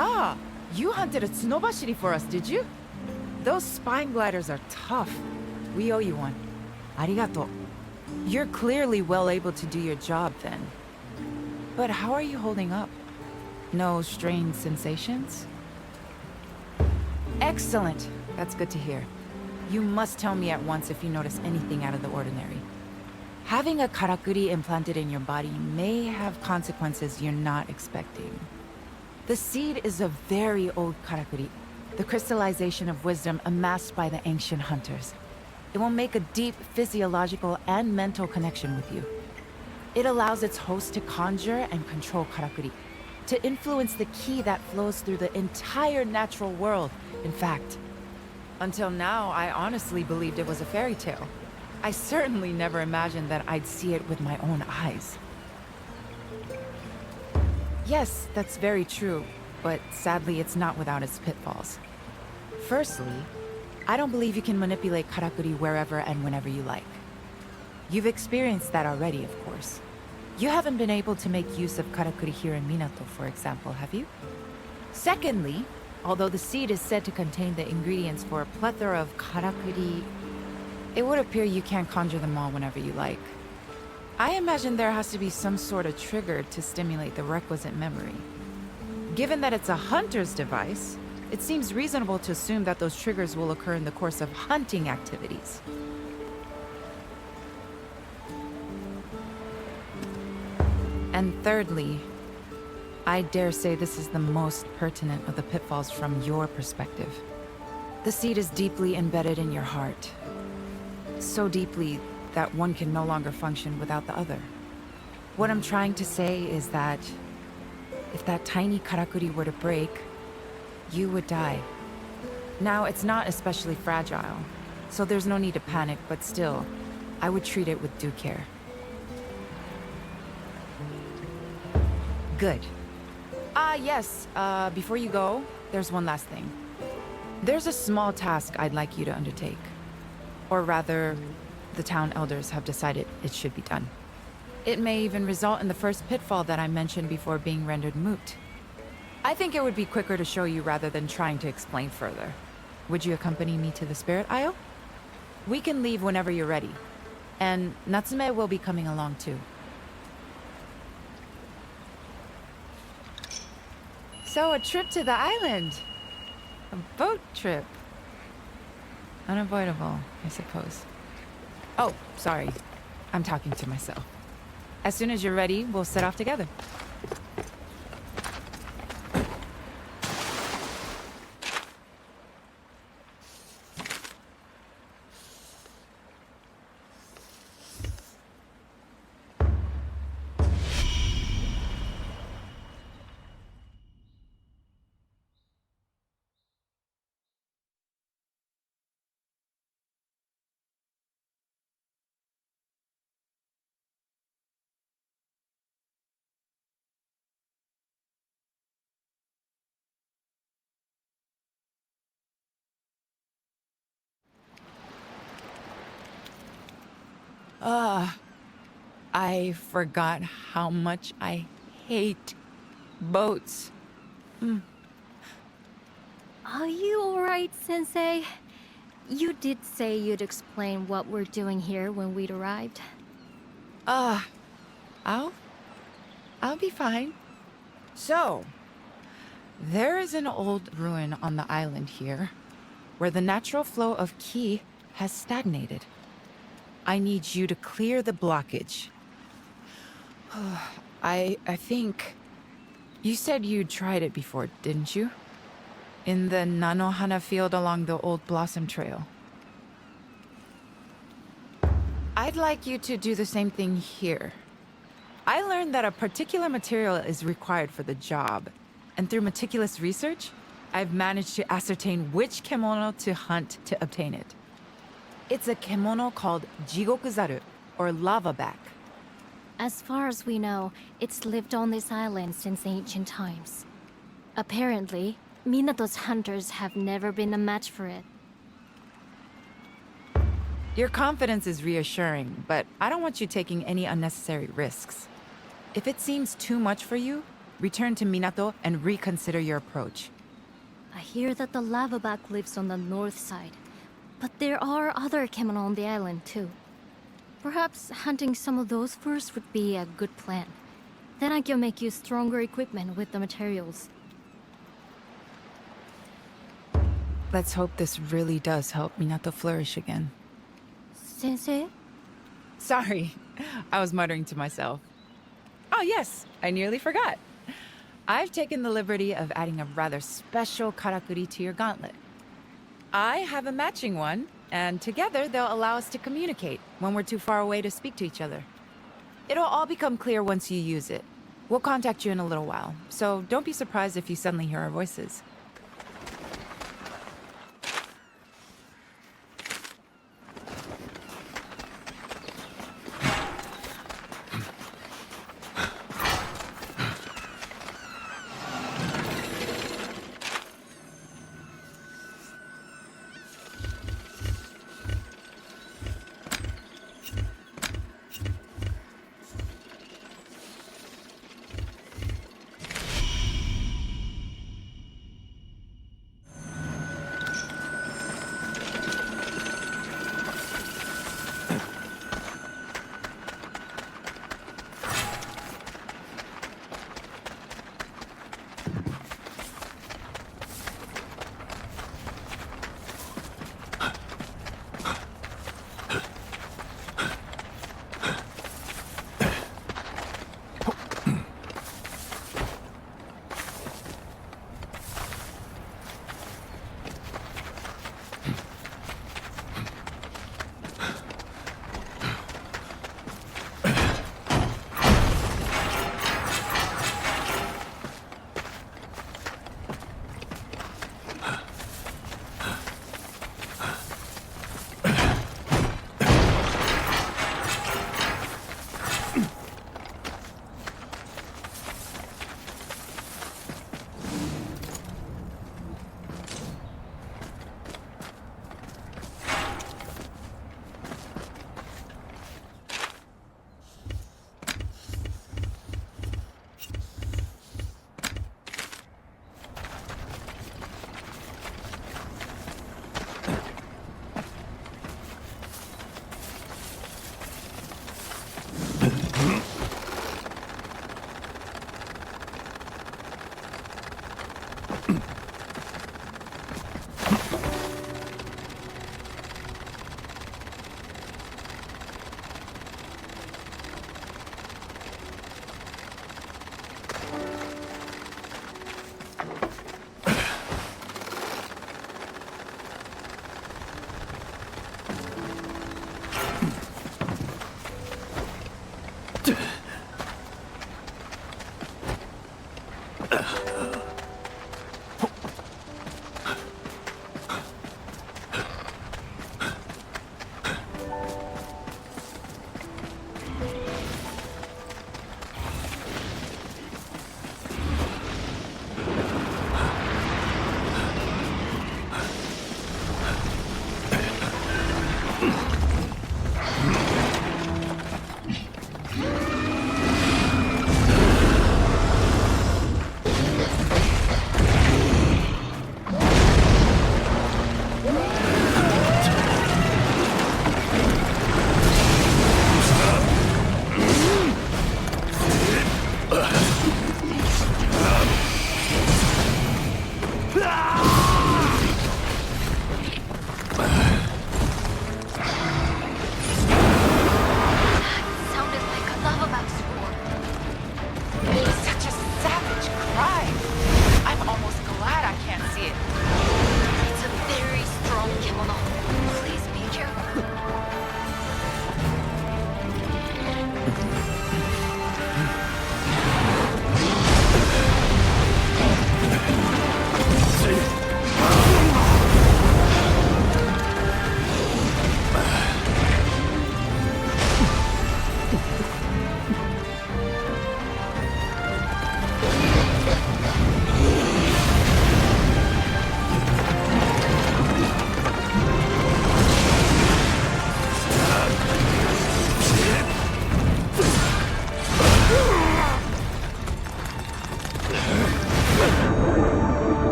Ah, you hunted a Tsunobashiri for us, did you? Those spine gliders are tough. We owe you one. Arigato. You're clearly well able to do your job then. But how are you holding up? No strange sensations? Excellent. That's good to hear. You must tell me at once if you notice anything out of the ordinary. Having a karakuri implanted in your body may have consequences you're not expecting. The seed is a very old karakuri, the crystallization of wisdom amassed by the ancient hunters. It will make a deep physiological and mental connection with you. It allows its host to conjure and control karakuri, to influence the ki that flows through the entire natural world. In fact, until now, I honestly believed it was a fairy tale. I certainly never imagined that I'd see it with my own eyes. Yes, that's very true, but sadly it's not without its pitfalls. Firstly, I don't believe you can manipulate karakuri wherever and whenever you like. You've experienced that already, of course. You haven't been able to make use of karakuri here in Minato, for example, have you? Secondly, although the seed is said to contain the ingredients for a plethora of karakuri, it would appear you can't conjure them all whenever you like. I imagine there has to be some sort of trigger to stimulate the requisite memory. Given that it's a hunter's device, it seems reasonable to assume that those triggers will occur in the course of hunting activities. And thirdly, I dare say this is the most pertinent of the pitfalls from your perspective. The seed is deeply embedded in your heart. So deeply that one can no longer function without the other. What I'm trying to say is that if that tiny karakuri were to break, you would die. Now, it's not especially fragile, so there's no need to panic, but still, I would treat it with due care. Good. Yes, before you go, there's one last thing. There's a small task I'd like you to undertake. Or rather, the town elders have decided it should be done. It may even result in the first pitfall that I mentioned before being rendered moot. I think it would be quicker to show you rather than trying to explain further. Would you accompany me to the Spirit Isle? We can leave whenever you're ready. And Natsume will be coming along too. So, a trip to the island. A boat trip. Unavoidable, I suppose. Oh, sorry. I'm talking to myself. As soon as you're ready, we'll set off together. I forgot how much I hate boats. Are you alright, Sensei? You did say you'd explain what we're doing here when we'd arrived. I'll be fine. So, there is an old ruin on the island here, where the natural flow of ki has stagnated. I need you to clear the blockage. I think... You said you'd tried it before, didn't you? In the Nanohana field along the old Blossom Trail. I'd like you to do the same thing here. I learned that a particular material is required for the job, and through meticulous research, I've managed to ascertain which kemono to hunt to obtain it. It's a kemono called Jigokuzaru, or Lavaback. As far as we know, it's lived on this island since ancient times. Apparently, Minato's hunters have never been a match for it. Your confidence is reassuring, but I don't want you taking any unnecessary risks. If it seems too much for you, return to Minato and reconsider your approach. I hear that the Lavaback lives on the north side, but there are other kemono on the island too. Perhaps hunting some of those first would be a good plan. Then I can make you stronger equipment with the materials. Let's hope this really does help Minato flourish again. Sensei? Sorry, I was muttering to myself. Oh yes, I nearly forgot. I've taken the liberty of adding a rather special karakuri to your gauntlet. I have a matching one, and together they'll allow us to communicate when we're too far away to speak to each other. It'll all become clear once you use it. We'll contact you in a little while, so don't be surprised if you suddenly hear our voices.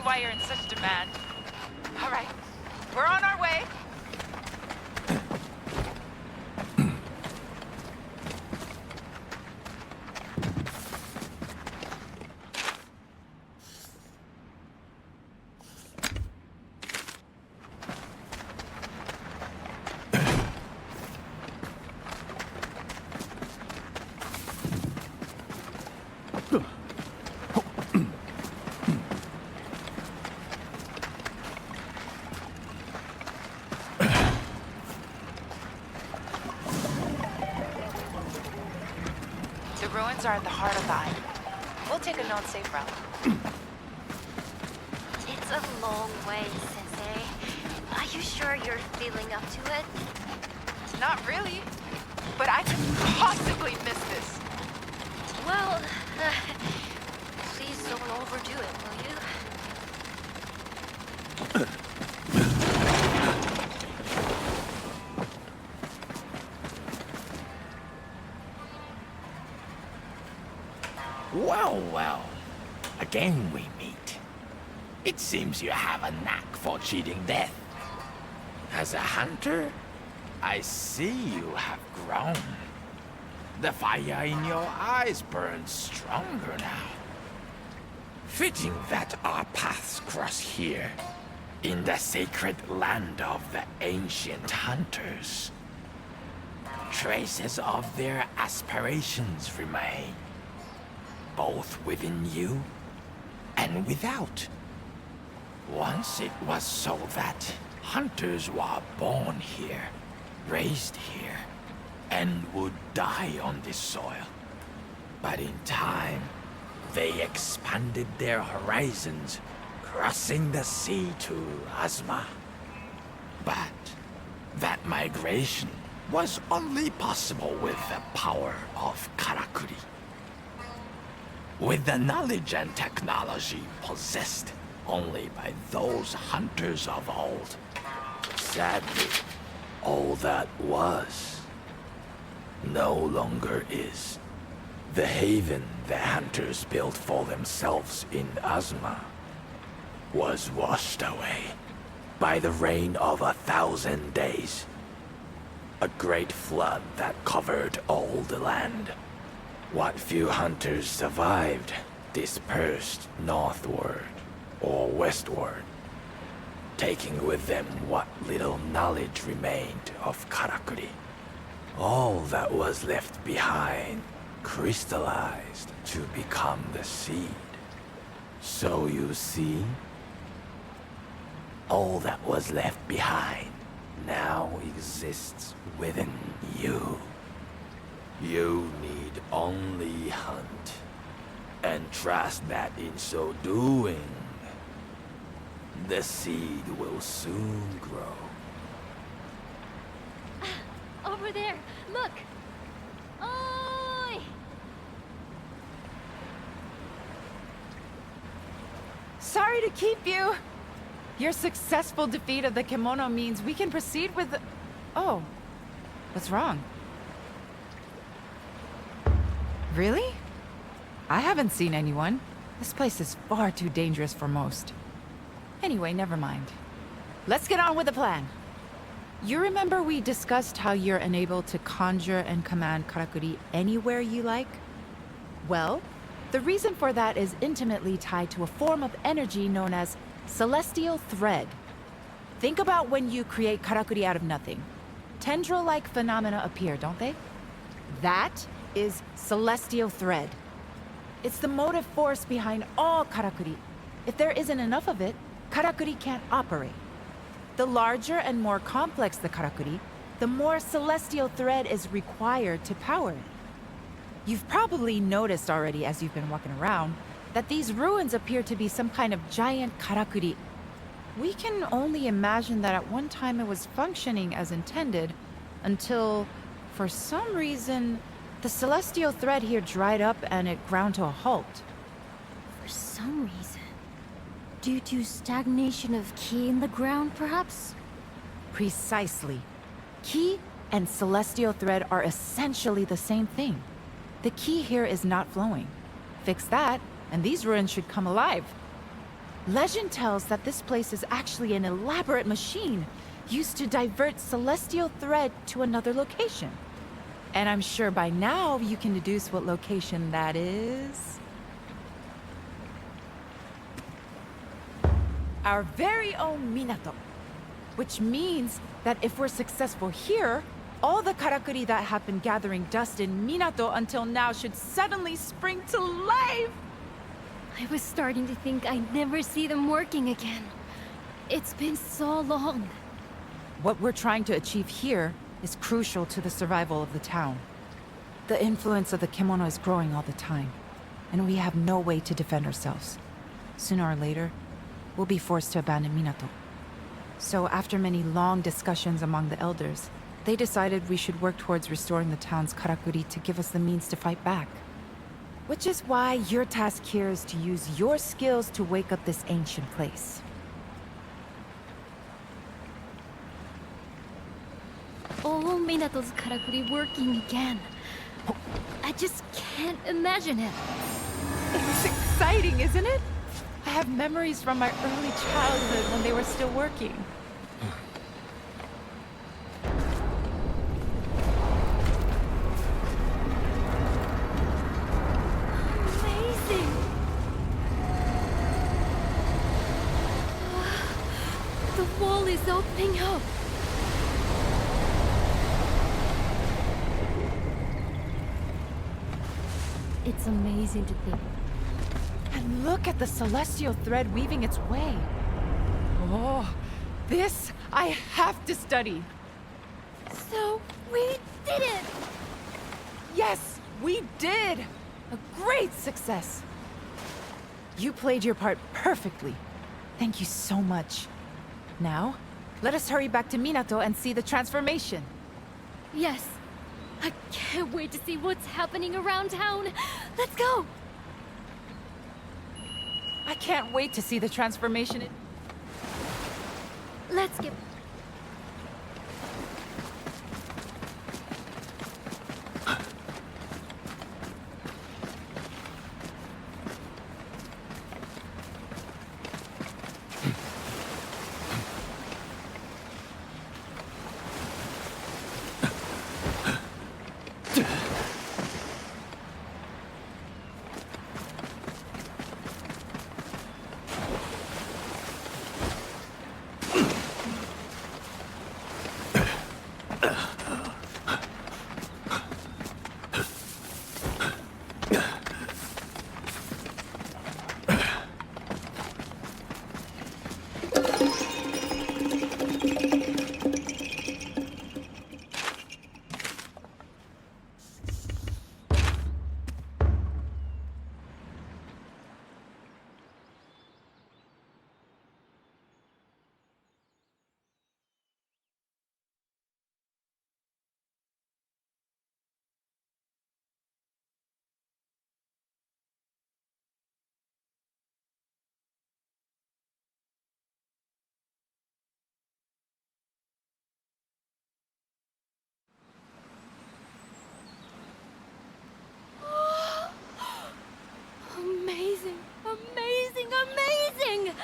why you're in such demand. All right, we're on our way. The ruins are at the heart of the island. We'll take a known safe route. It's a long way, Sensei. Are you sure you're feeling up to it? Not really, but I could possibly miss this. Well, please don't overdo it, will you? Well, well. Again we meet. It seems you have a knack for cheating death. As a hunter, I see you have grown. The fire in your eyes burns stronger now. Fitting that our paths cross here, in the sacred land of the ancient hunters. traces of their aspirations remain, both within you and without. Once it was so that hunters were born here, raised here, and would die on this soil. But in time, they expanded their horizons, crossing the sea to Asma. But that migration was only possible with the power of Karakuri. With the knowledge and technology possessed only by those hunters of old. Sadly, all that was no longer is. The haven the hunters built for themselves in Asma was washed away by the rain of 1,000 days. A great flood that covered all the land. What few hunters survived dispersed northward or westward, taking with them what little knowledge remained of Karakuri. All that was left behind crystallized to become the seed. So you see, all that was left behind now exists within you. You need only hunt, and trust that in so doing, the seed will soon grow. Over there! Look! Oi! Sorry to keep you. Your successful defeat of the kimono means we can proceed with the... Oh. What's wrong? Really? I haven't seen anyone. This place is far too dangerous for most. Anyway, never mind. Let's get on with the plan. You remember we discussed how you're enabled to conjure and command Karakuri anywhere you like? Well, the reason for that is intimately tied to a form of energy known as celestial thread. Think about when you create Karakuri out of nothing. Tendril-like phenomena appear, don't they? That is celestial thread. It's the motive force behind all Karakuri. If there isn't enough of it, Karakuri can't operate. The larger and more complex the Karakuri, the more celestial thread is required to power it. You've probably noticed already as you've been walking around that these ruins appear to be some kind of giant Karakuri. We can only imagine that at one time it was functioning as intended until, for some reason, the celestial thread here dried up and it ground to a halt. For some reason. Due to stagnation of ki in the ground, perhaps? Precisely. Ki and celestial thread are essentially the same thing. The ki here is not flowing. Fix that, and these ruins should come alive. Legend tells that this place is actually an elaborate machine used to divert celestial thread to another location. And I'm sure by now you can deduce what location that is. Our very own Minato. Which means that if we're successful here, all the Karakuri that have been gathering dust in Minato until now should suddenly spring to life! I was starting to think I'd never see them working again. It's been so long. What we're trying to achieve here is crucial to the survival of the town. The influence of the kimono is growing all the time, and we have no way to defend ourselves. Sooner or later, we'll be forced to abandon Minato. So after many long discussions among the elders, they decided we should work towards restoring the town's Karakuri to give us the means to fight back. Which is why your task here is to use your skills to wake up this ancient place. Oh, Minato's Karakuri working again. I just can't imagine it. It's exciting, isn't it? I have memories from my early childhood when they were still working. Amazing! The wall is opening up. It's amazing to think. And look at the celestial thread weaving its way. Oh, this I have to study. So, we did it! Yes, we did! A great success! You played your part perfectly. Thank you so much. Now, let us hurry back to Minato and see the transformation. Yes. I can't wait to see what's happening around town. Let's go! I can't wait to see the transformation. Let's get... Amazing! Amazing! Amazing!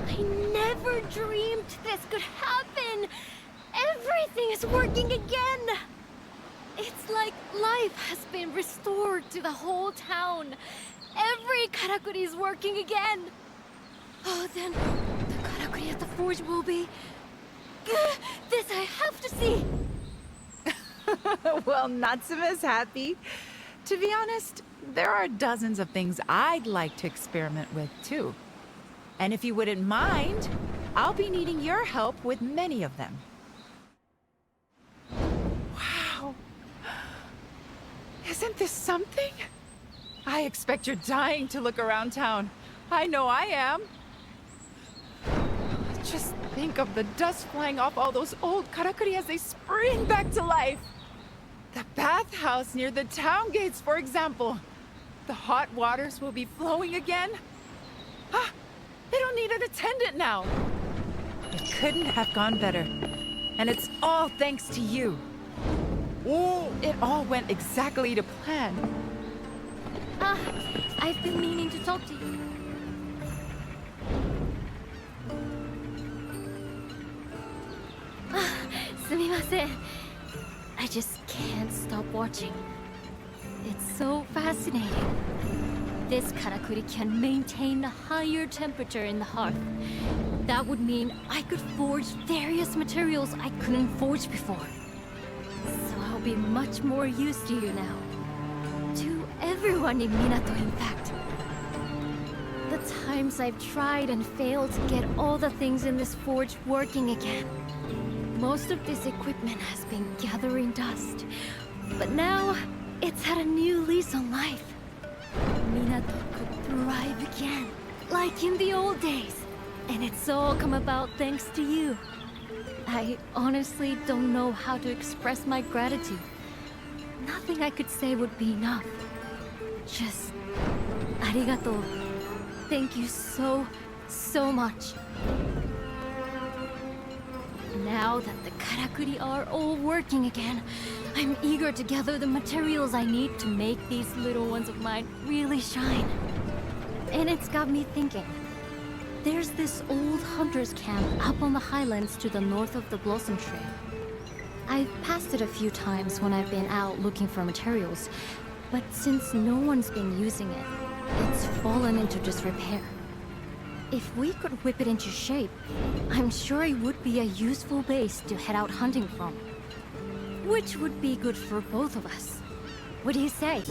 I never dreamed this could happen! Everything is working again! It's like life has been restored to the whole town. Every karakuri is working again! Oh, then the karakuri at the forge will be... This I have to see! Well, Natsume's happy. To be honest, there are dozens of things I'd like to experiment with, too. And if you wouldn't mind, I'll be needing your help with many of them. Wow! Isn't this something? I expect you're dying to look around town. I know I am. Just think of the dust flying off all those old karakuri as they spring back to life. The bathhouse near the town gates, for example. The hot waters will be flowing again. Ah, they don't need an attendant now. It couldn't have gone better. And it's all thanks to you. Oh, it all went exactly to plan. I've been meaning to talk to you. Sumimasen. I just can't stop watching. It's so fascinating. This karakuri can maintain a higher temperature in the hearth. That would mean I could forge various materials I couldn't forge before. So I'll be much more used to you now. To everyone in Minato, in fact. The times I've tried and failed to get all the things in this forge working again. Most of this equipment has been gathering dust, but now it's had a new lease on life. Minato could thrive again, like in the old days. And it's all come about thanks to you. I honestly don't know how to express my gratitude. Nothing I could say would be enough. Just... arigato. Thank you so, so much. Now that the karakuri are all working again, I'm eager to gather the materials I need to make these little ones of mine really shine. And it's got me thinking. There's this old hunter's camp up on the highlands to the north of the Blossom Tree. I've passed it a few times when I've been out looking for materials, but since no one's been using it, it's fallen into disrepair. If we could whip it into shape, I'm sure it would be a useful base to head out hunting from. Which would be good for both of us. What do you say?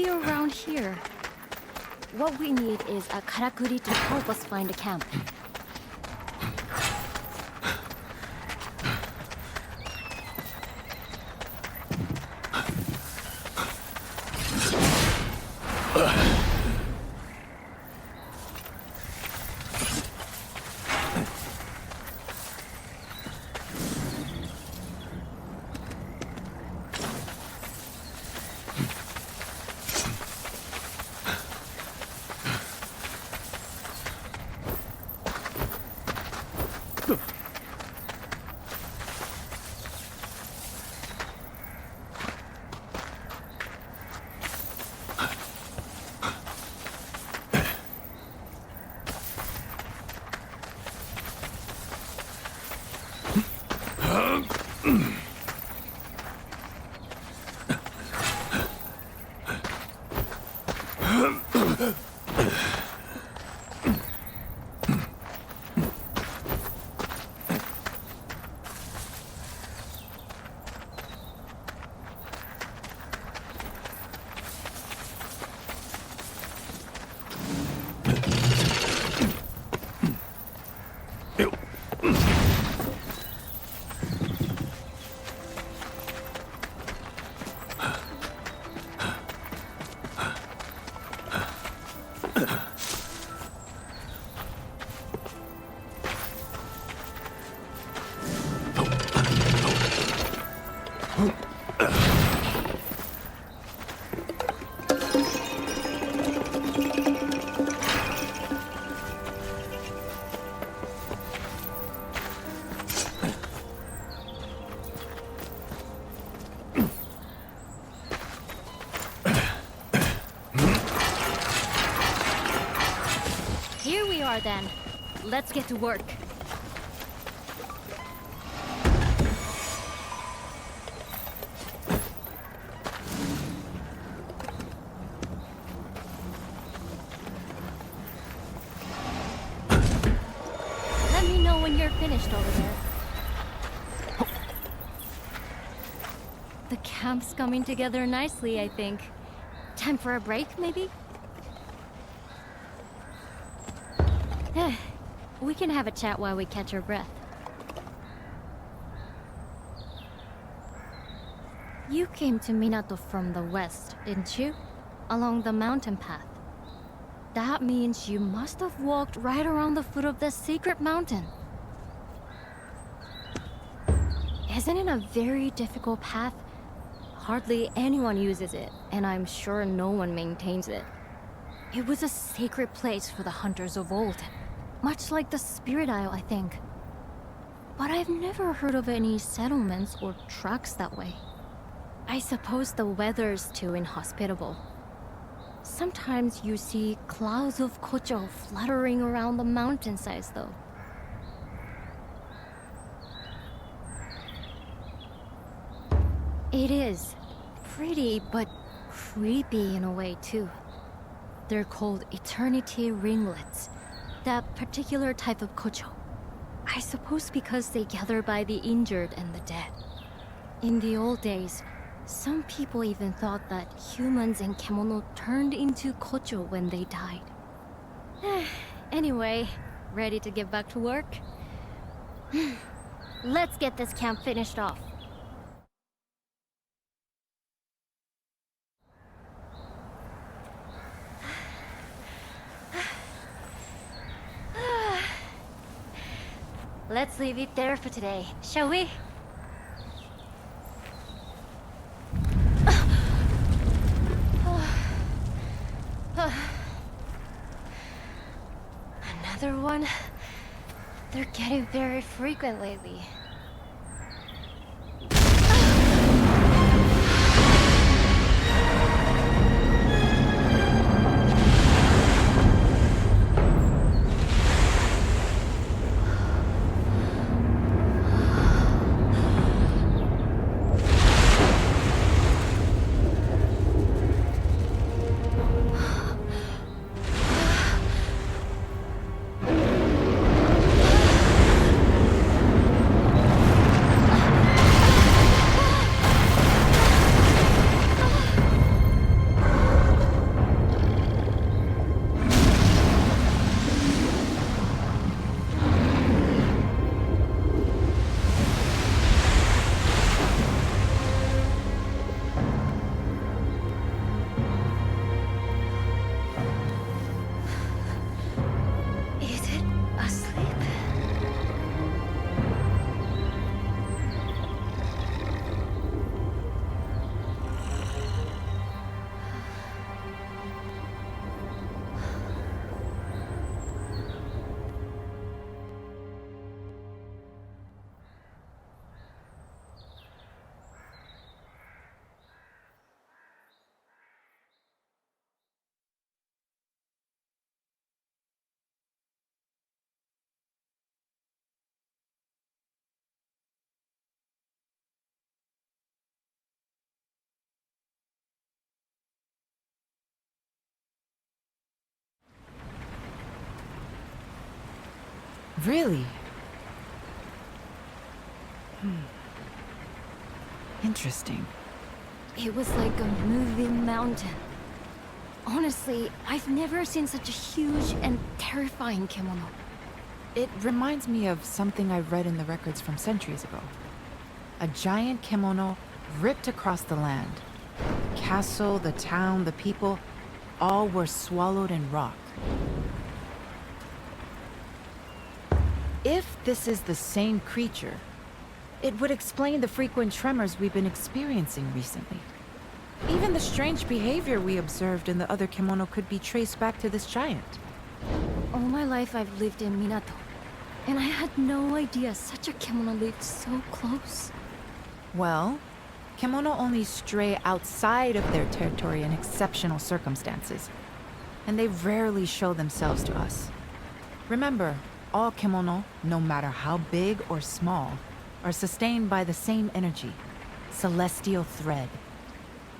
Around here. What we need is a karakuri to help us find a camp. are then. Let's get to work. Let me know when you're finished over there. The camp's coming together nicely, I think. Time for a break, maybe? We can have a chat while we catch our breath. You came to Minato from the west, didn't you? Along the mountain path. That means you must have walked right around the foot of the secret mountain. Isn't it a very difficult path? Hardly anyone uses it, and I'm sure no one maintains it. It was a sacred place for the hunters of old. Much like the Spirit Isle, I think. But I've never heard of any settlements or tracks that way. I suppose the weather's too inhospitable. Sometimes you see clouds of kocho fluttering around the mountainsides, though. It is pretty, but creepy in a way, too. They're called eternity ringlets. That particular type of kocho. I suppose because they gather by the injured and the dead. In the old days, some people even thought that humans and kemono turned into kocho when they died. Anyway, ready to get back to work? Let's get this camp finished off. Let's leave it there for today, shall we? Another one? They're getting very frequent lately. Really? Interesting. It was like a moving mountain. Honestly, I've never seen such a huge and terrifying kemono. It reminds me of something I read in the records from centuries ago. A giant kemono ripped across the land. The castle, the town, the people, all were swallowed in rock. If this is the same creature, it would explain the frequent tremors we've been experiencing recently. Even the strange behavior we observed in the other kemono could be traced back to this giant. All my life I've lived in Minato, and I had no idea such a kemono lived so close. Well, kemono only stray outside of their territory in exceptional circumstances, and they rarely show themselves to us. Remember, all kemono, no matter how big or small, are sustained by the same energy, celestial thread.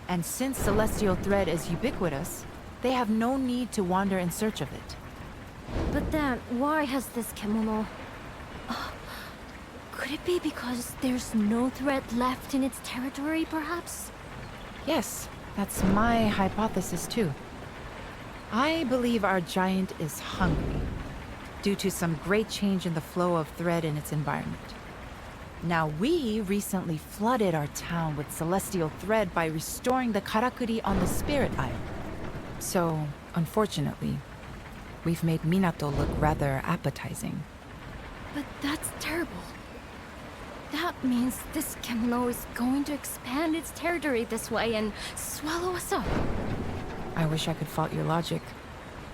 And since celestial thread is ubiquitous, they have no need to wander in search of it. But then, why has this kemono... Could it be because there's no thread left in its territory, perhaps? Yes, that's my hypothesis too. I believe our giant is hungry, due to some great change in the flow of thread in its environment. Now, we recently flooded our town with celestial thread by restoring the karakuri on the Spirit Isle. So, unfortunately, we've made Minato look rather appetizing. But that's terrible. That means this kemono is going to expand its territory this way and swallow us up. I wish I could fault your logic,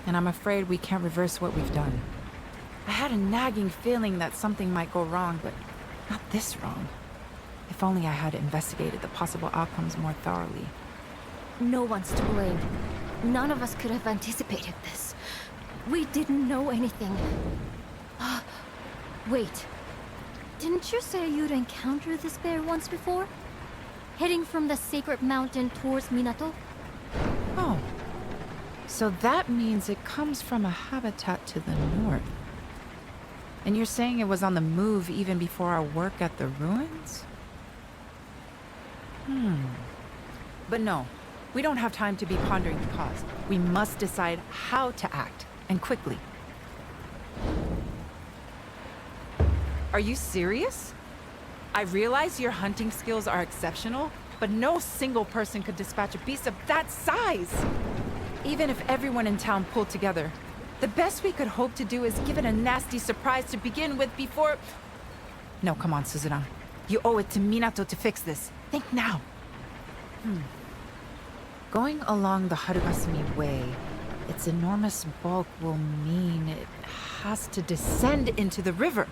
and I'm afraid we can't reverse what we've done. I had a nagging feeling that something might go wrong, but not this wrong. If only I had investigated the possible outcomes more thoroughly. No one's to blame. None of us could have anticipated this. We didn't know anything. Wait. Didn't you say you'd encountered this bear once before? Heading from the sacred mountain towards Minato? Oh. So that means it comes from a habitat to the north. And you're saying it was on the move even before our work at the ruins? But no, we don't have time to be pondering the cause. We must decide how to act, and quickly. Are you serious? I realize your hunting skills are exceptional, but no single person could dispatch a beast of that size! Even if everyone in town pulled together, the best we could hope to do is give it a nasty surprise to begin with before... No, come on, Suzuran. You owe it to Minato to fix this. Think now. Going along the Harugasumi Way, its enormous bulk will mean it has to descend into the river.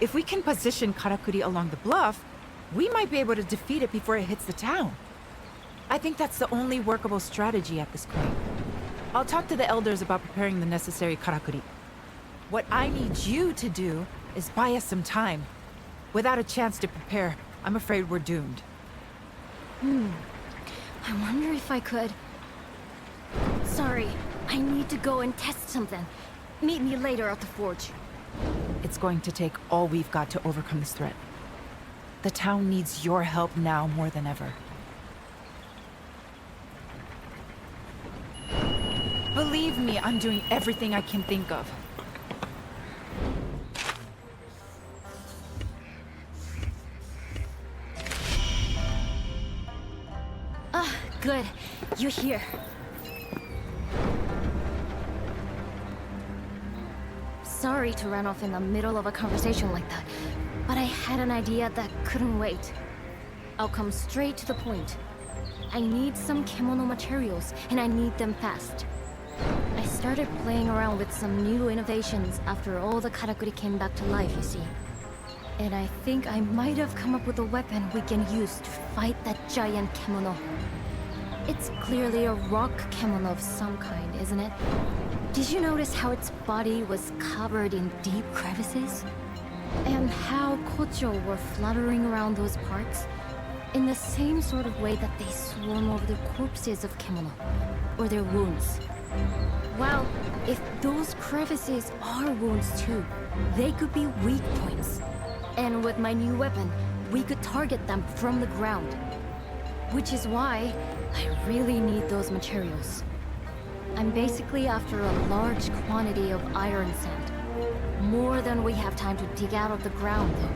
If we can position Karakuri along the bluff, we might be able to defeat it before it hits the town. I think that's the only workable strategy at this point. I'll talk to the elders about preparing the necessary Karakuri. What I need you to do is buy us some time. Without a chance to prepare, I'm afraid we're doomed. I wonder if I could... Sorry, I need to go and test something. Meet me later at the forge. It's going to take all we've got to overcome this threat. The town needs your help now more than ever. Believe me, I'm doing everything I can think of. Good. You're here. Sorry to run off in the middle of a conversation like that, but I had an idea that couldn't wait. I'll come straight to the point. I need some kemono materials, and I need them fast. I started playing around with some new innovations after all the karakuri came back to life, you see. And I think I might have come up with a weapon we can use to fight that giant kemono. It's clearly a rock kemono of some kind, isn't it? Did you notice how its body was covered in deep crevices? And how kocho were fluttering around those parts? In the same sort of way that they swarm over the corpses of kemono, or their wounds. Well, if those crevices are wounds too, they could be weak points. And with my new weapon, we could target them from the ground. Which is why I really need those materials. I'm basically after a large quantity of iron sand. More than we have time to dig out of the ground, though.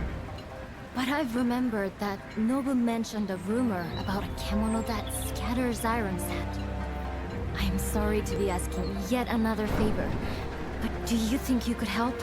But I've remembered that Nobu mentioned a rumor about a kemono that scatters iron sand. I'm sorry to be asking yet another favor, but do you think you could help?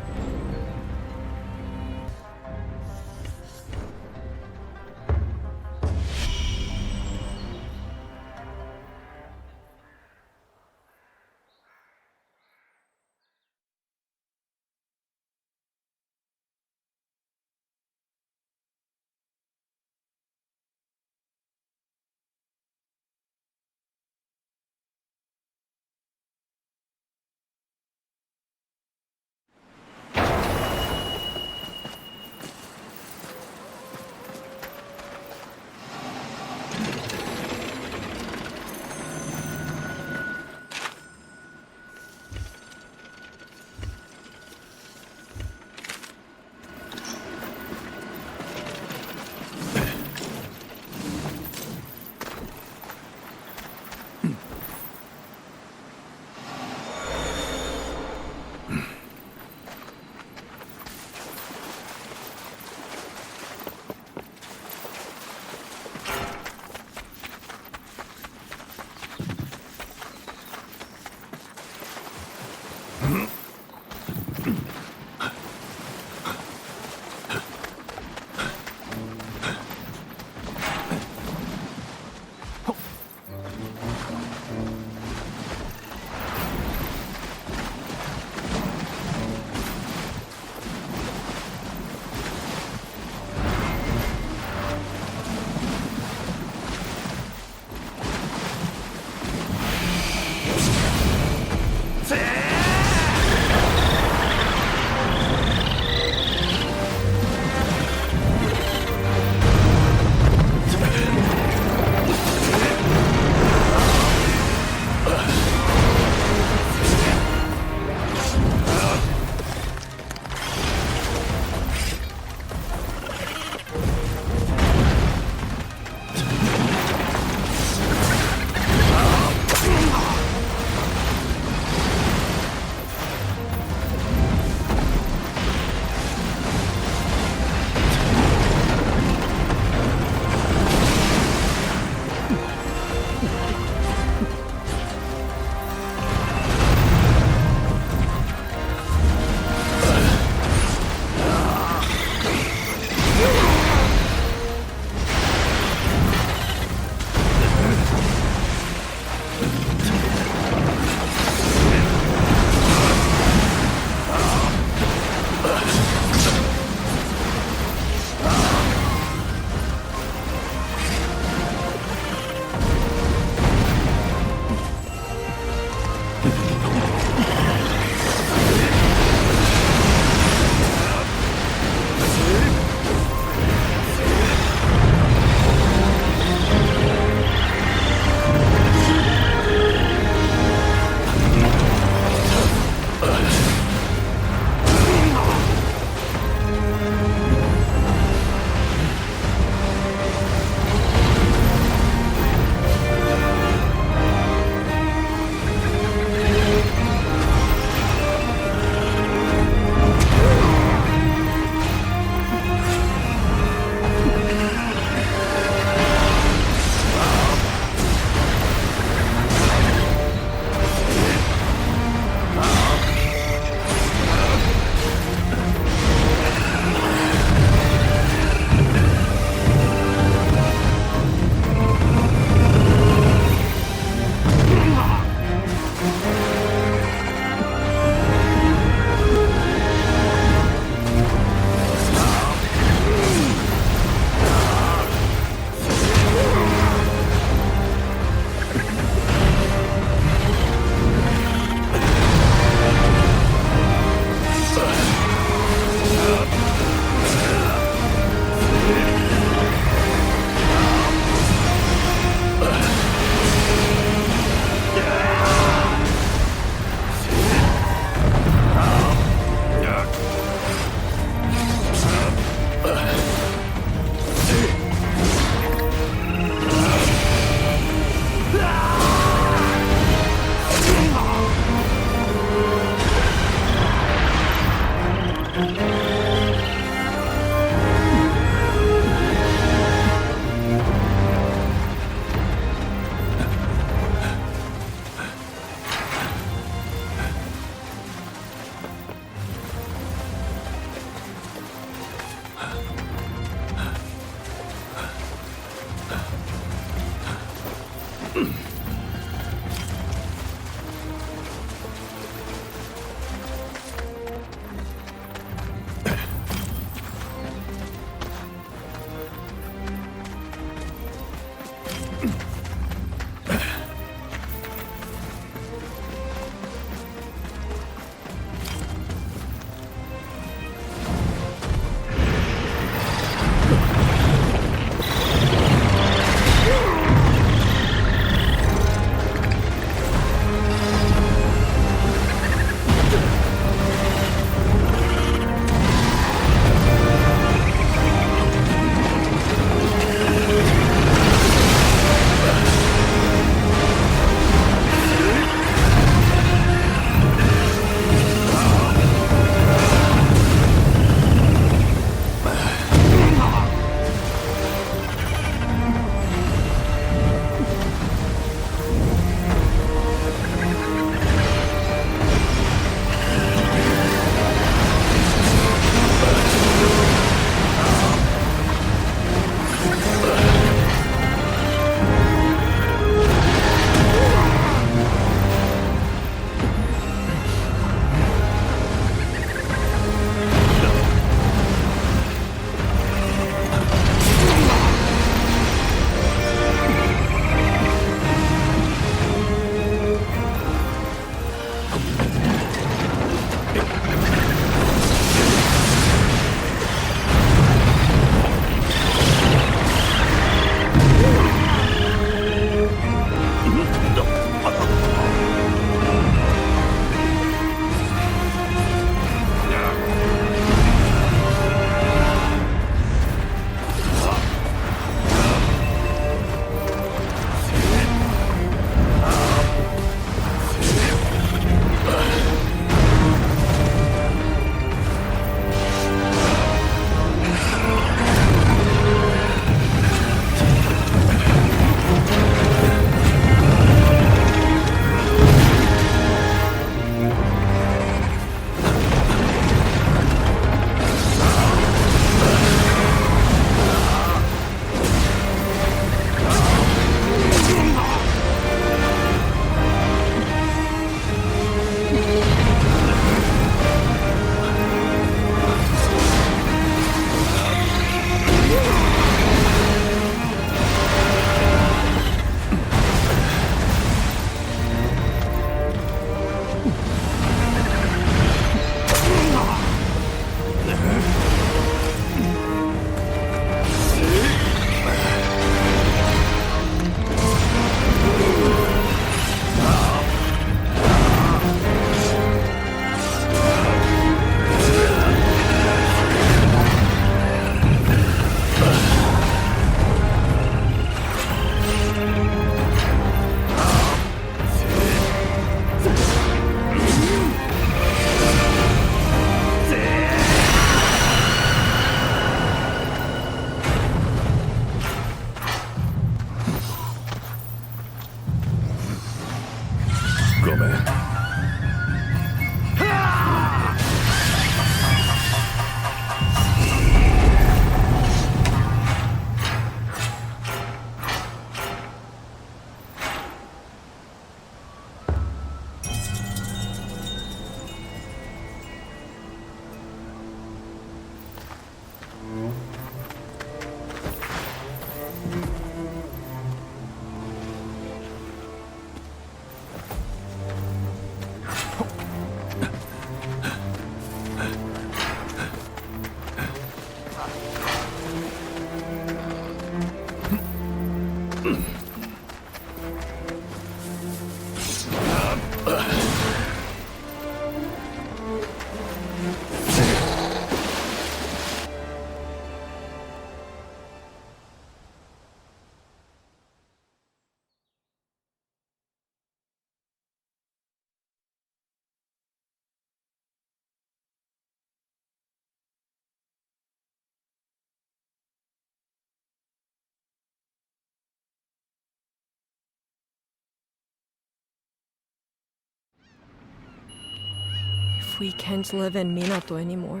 If we can't live in Minato anymore,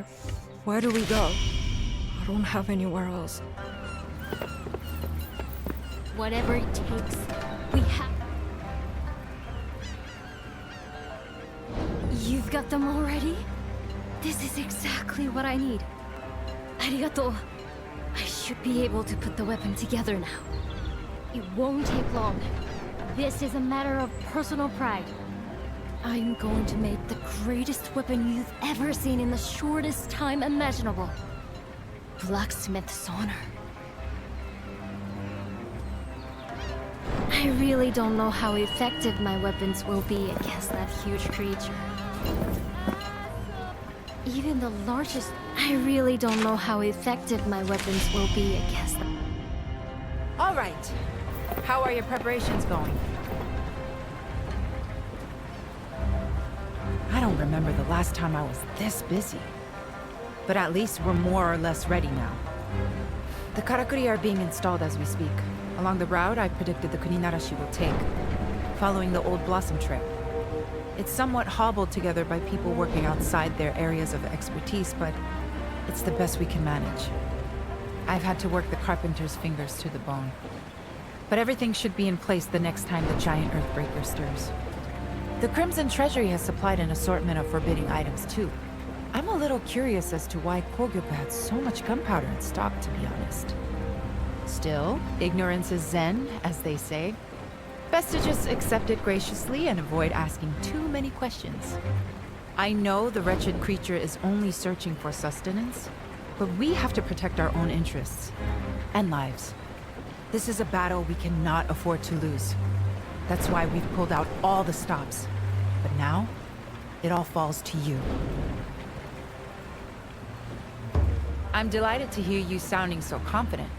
where do we go? I don't have anywhere else. Whatever it takes, We have... You've got them already? This is exactly what I need. Arigato. I should be able to put the weapon together now. It won't take long. This is a matter of personal pride. I'm going to make the greatest weapon you've ever seen in the shortest time imaginable. Blacksmith's honor. I really don't know how effective my weapons will be against that huge creature. Even the largest... I really don't know how effective my weapons will be against them. All right. How are your preparations going? I don't remember the last time I was this busy. But at least we're more or less ready now. The karakuri are being installed as we speak. Along the route I predicted the Kuninarashi will take, following the old Blossom Trail. It's somewhat hobbled together by people working outside their areas of expertise, but it's the best we can manage. I've had to work the carpenter's fingers to the bone. But everything should be in place the next time the giant Earthbreaker stirs. The Crimson Treasury has supplied an assortment of forbidding items too. I'm a little curious as to why Kogyoku had so much gunpowder in stock, to be honest. Still, ignorance is zen, as they say. Best to just accept it graciously and avoid asking too many questions. I know the wretched creature is only searching for sustenance, but we have to protect our own interests and lives. This is a battle we cannot afford to lose. That's why we've pulled out all the stops. But now, it all falls to you. I'm delighted to hear you sounding so confident.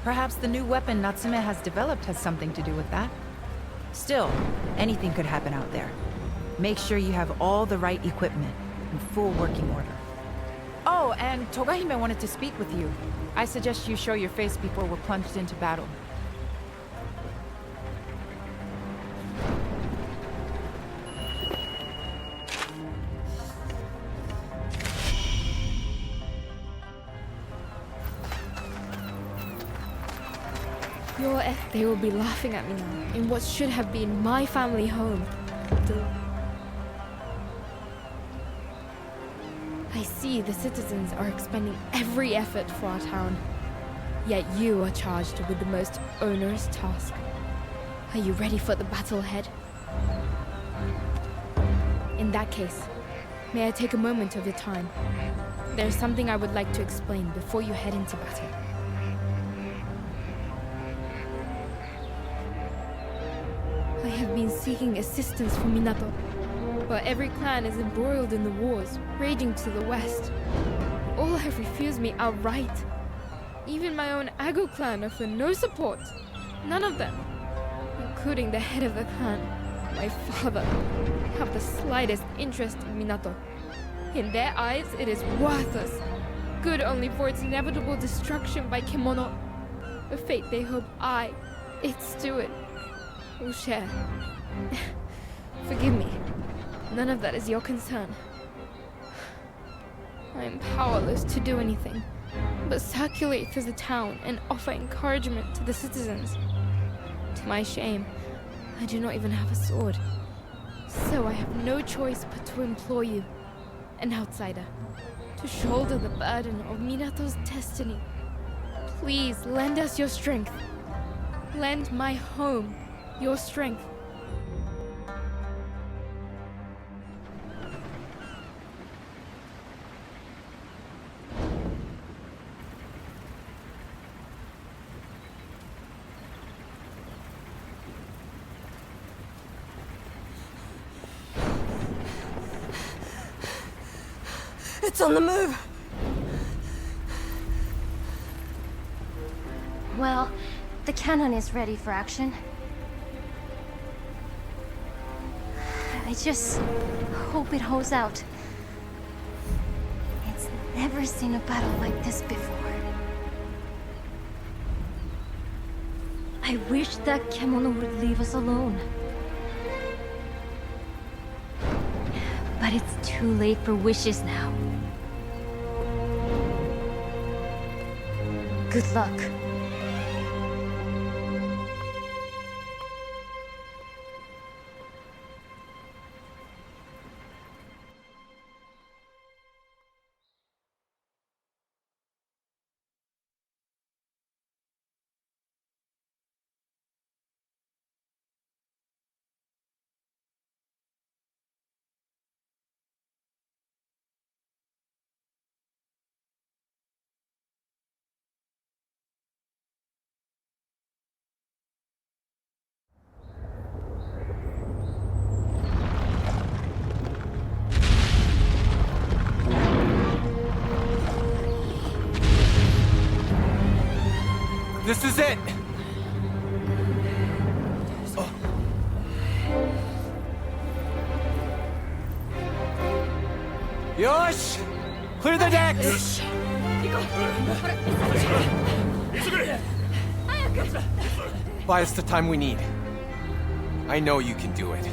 Perhaps the new weapon Natsume has developed has something to do with that. Still, anything could happen out there. Make sure you have all the right equipment in full working order. Oh, and Togahime wanted to speak with you. I suggest you show your face before we're plunged into battle. They will be laughing at me now, in what should have been my family home. I see the citizens are expending every effort for our town. Yet you are charged with the most onerous task. Are you ready for the battle ahead? In that case, may I take a moment of your time? There is something I would like to explain before you head into battle. I have been seeking assistance from Minato, but every clan is embroiled in the wars raging to the west. All have refused me outright. Even my own Ago clan offer no support. None of them, including the head of the clan, my father, have the slightest interest in Minato. In their eyes, it is worthless, good only for its inevitable destruction by Kemono, a fate they hope I, its steward, will share. Forgive me. None of that is your concern. I am powerless to do anything but circulate through the town and offer encouragement to the citizens. To my shame, I do not even have a sword. So I have no choice but to implore you, an outsider, to shoulder the burden of Minato's destiny. Please lend us your strength. Lend my home your strength. It's on the move! Well, the cannon is ready for action. I just hope it holds out. It's never seen a battle like this before. I wish that Kemono would leave us alone. But it's too late for wishes now. Good luck. This is it! Yosh! Clear the decks! Buy us the time we need. I know you can do it.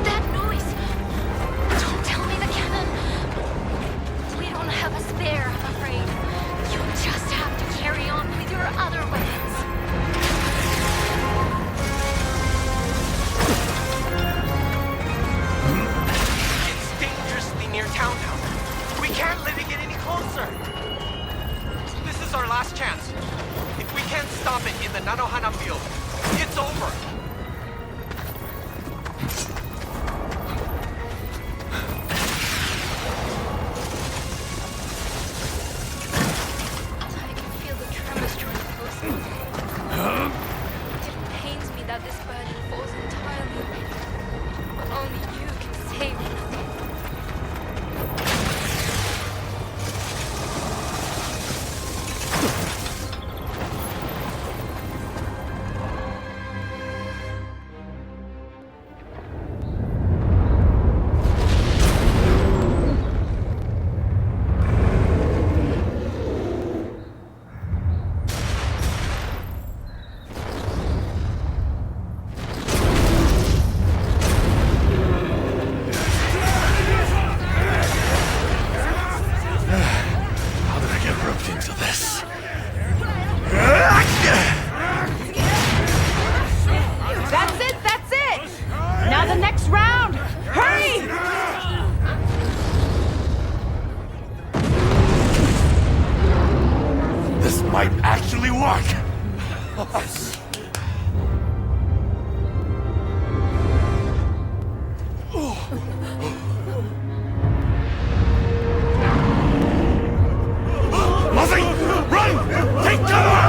That noise! Don't tell me the cannon! We don't have a spare, I'm afraid. You just have to carry on with your other weapons. It's dangerously near town now. We can't let it get any closer. This is our last chance. If we can't stop it in the Nanohana field, it's over. I can feel the tremors drawing closer. It pains me that this burden falls entirely on you. But only you can save me. How did I get roped into this? That's it! Now the next round! Hurry! This might actually work! Muzzy! Run! Take cover!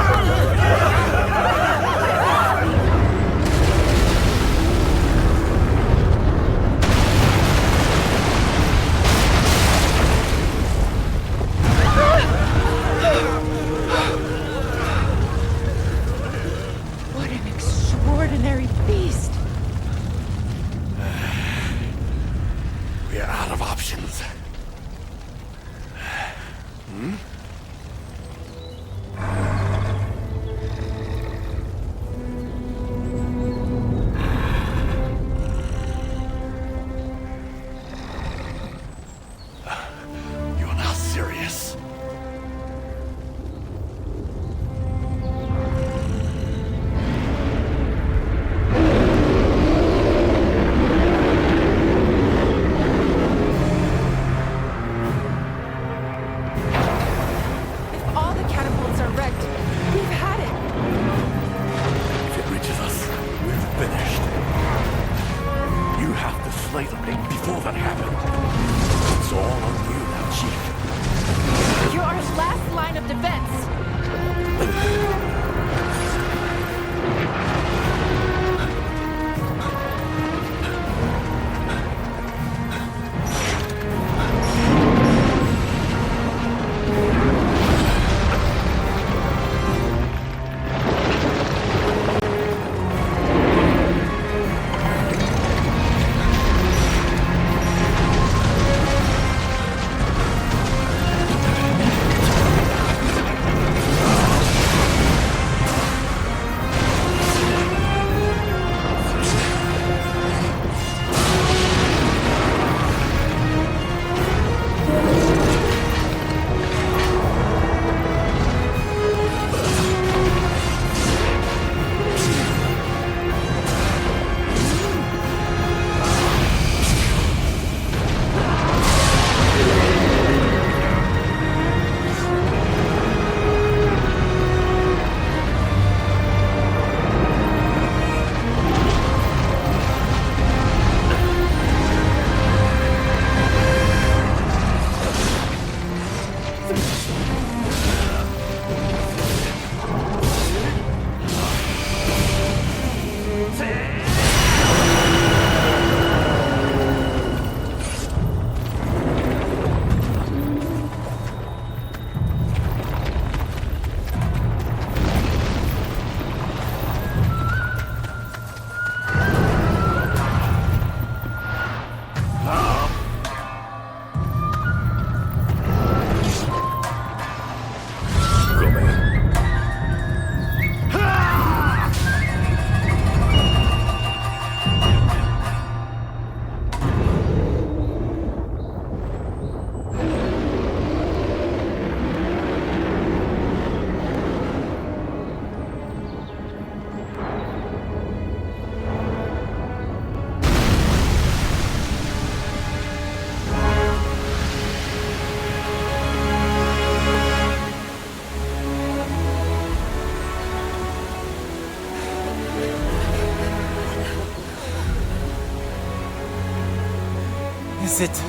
is it?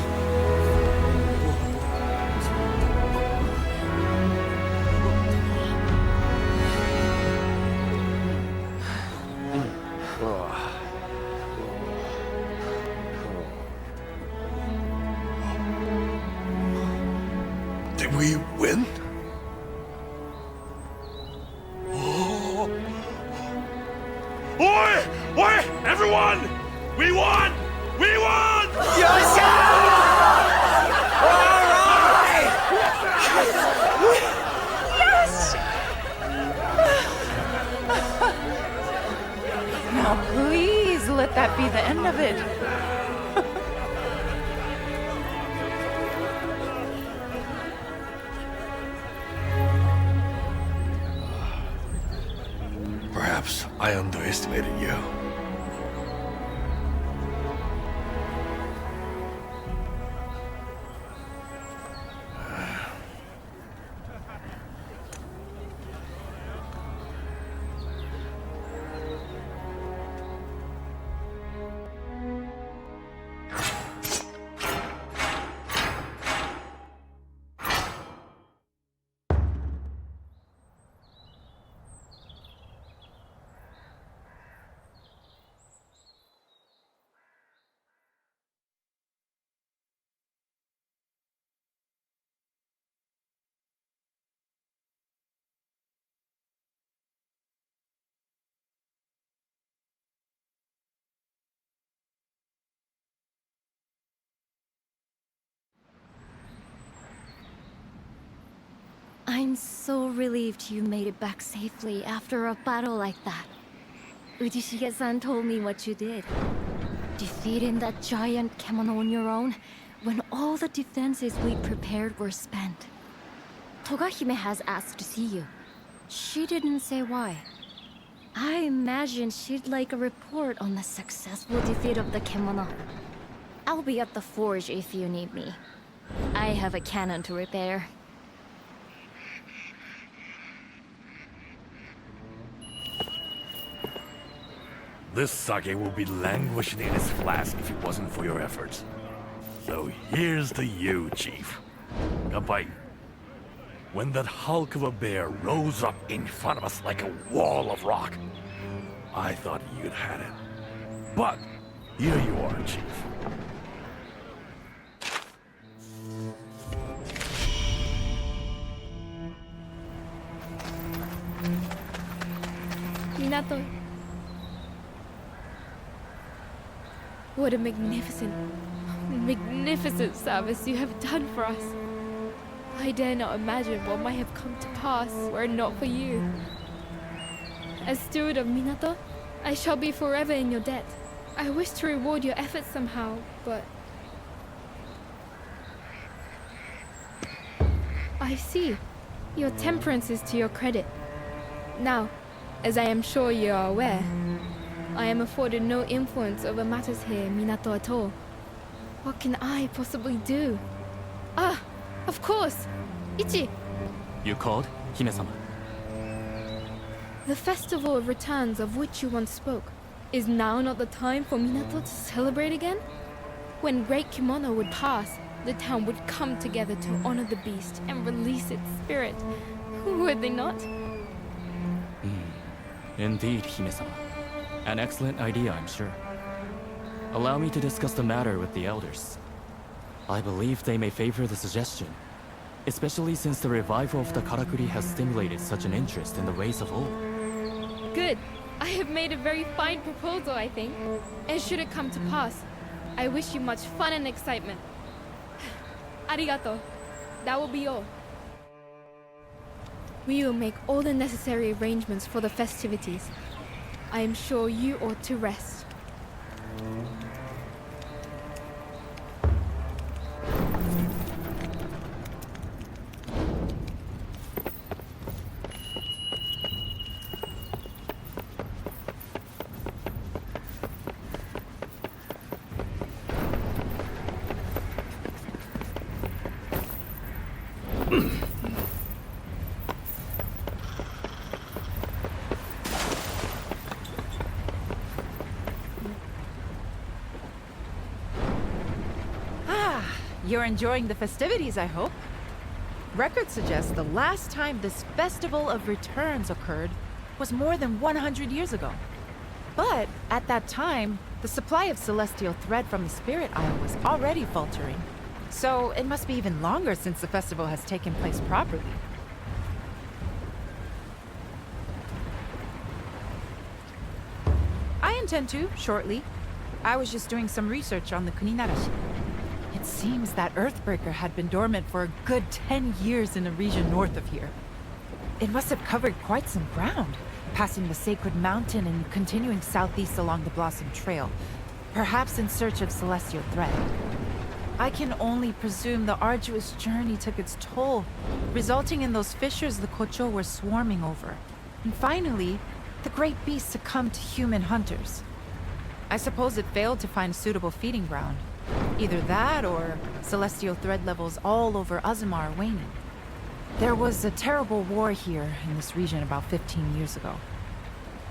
Did we win? Oi! Oi! Everyone! We won! We won! Now please let that be the end of it. Perhaps I underestimated you. I'm so relieved you made it back safely after a battle like that. Ujishige-san told me what you did. Defeating that giant kemono on your own, when all the defenses we prepared were spent. Togahime has asked to see you. She didn't say why. I imagine she'd like a report on the successful defeat of the kemono. I'll be at the forge if you need me. I have a cannon to repair. This sake will be languishing in its flask if it wasn't for your efforts. So here's to you, Chief. Kanpai. When that hulk of a bear rose up in front of us like a wall of rock, I thought you'd had it. But here you are, Chief. Minato. What a magnificent service you have done for us. I dare not imagine what might have come to pass were it not for you. As steward of Minato, I shall be forever in your debt. I wish to reward your efforts somehow, but... I see. Your temperance is to your credit. Now, as I am sure you are aware, I am afforded no influence over matters here in Minato at all. What can I possibly do? Ah, of course! Ichi! You called, Hime-sama? The festival of returns of which you once spoke. Is now not the time for Minato to celebrate again? When Great Kimono would pass, the town would come together to honor the beast and release its spirit. Would they not? Indeed, Hime-sama. An excellent idea, I'm sure. Allow me to discuss the matter with the elders. I believe they may favor the suggestion, especially since the revival of the karakuri has stimulated such an interest in the ways of old. Good. I have made a very fine proposal, I think. And should it come to pass, I wish you much fun and excitement. Arigato. That will be all. We will make all the necessary arrangements for the festivities. I am sure you ought to rest. You're enjoying the festivities, I hope. Records suggest the last time this Festival of Returns occurred was more than 100 years ago. But at that time, the supply of celestial thread from the Spirit Isle was already faltering. So it must be even longer since the festival has taken place properly. I intend to, shortly. I was just doing some research on the Kuninarashi. It seems that Earthbreaker had been dormant for a good 10 years in the region north of here. It must have covered quite some ground, passing the Sacred Mountain and continuing southeast along the Blossom Trail, perhaps in search of celestial thread. I can only presume the arduous journey took its toll, resulting in those fissures the Kocho were swarming over. And finally, the great beast succumbed to human hunters. I suppose it failed to find a suitable feeding ground. Either that or celestial thread levels all over Azuma are waning. There was a terrible war here in this region about 15 years ago.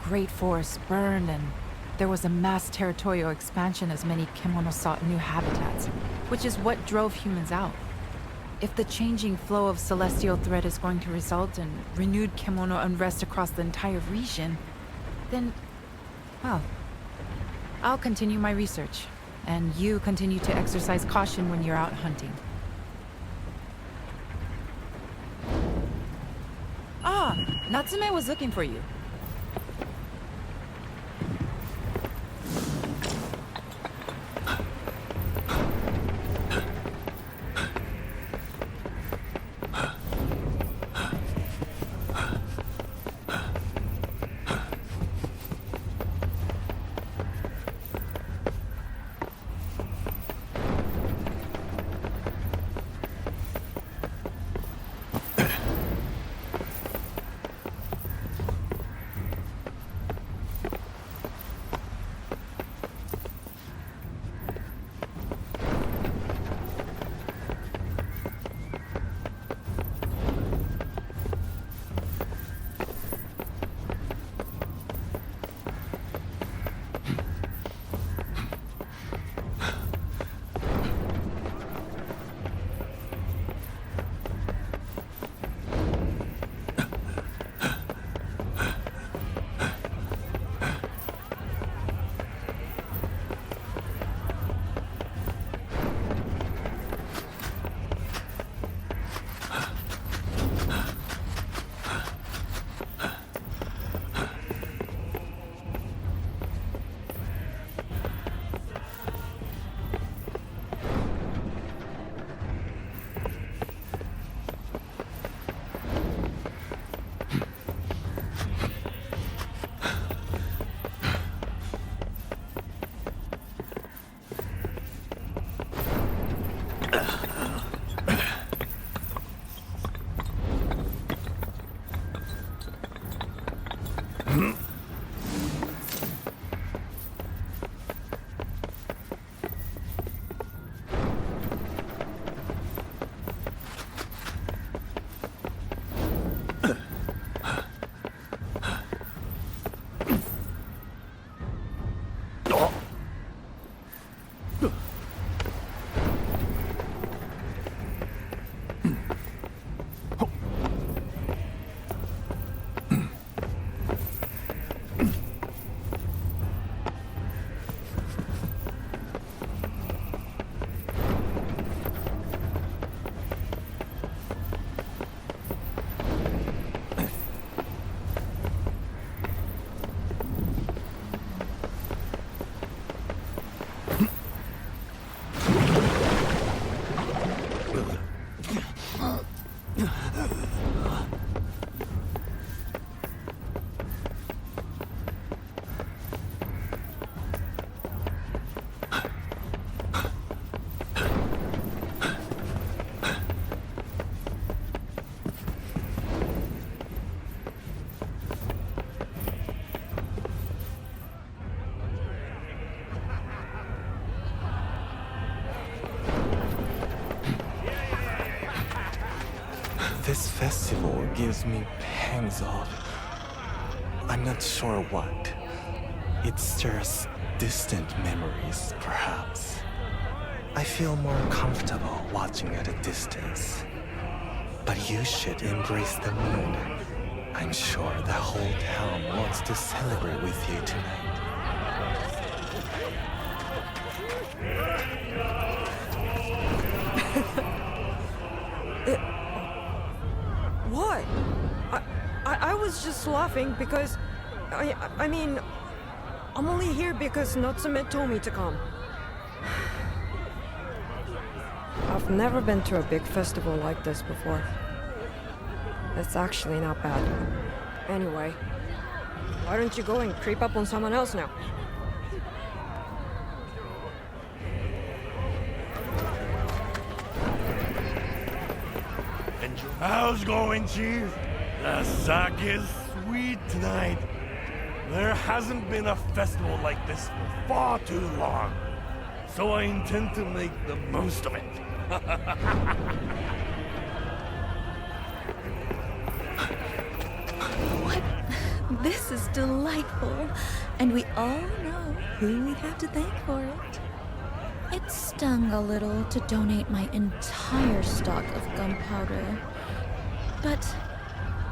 Great forests burned and there was a mass territorial expansion as many Kemono sought new habitats, which is what drove humans out. If the changing flow of celestial thread is going to result in renewed Kemono unrest across the entire region, then, well, I'll continue my research, and you continue to exercise caution when you're out hunting. Ah, Natsume was looking for you. This festival gives me pangs of... I'm not sure what. It stirs distant memories, perhaps. I feel more comfortable watching at a distance. But you should embrace the mood. I'm sure the whole town wants to celebrate with you tonight. What? I was just laughing because... I mean... I'm only here because Natsume told me to come. I've never been to a big festival like this before. It's actually not bad. Anyway, why don't you go and creep up on someone else now? How's going, Chief? The sake is sweet tonight. There hasn't been a festival like this for far too long. So I intend to make the most of it. What? This is delightful. And we all know who we have to thank for it. It stung a little to donate my entire stock of gunpowder. But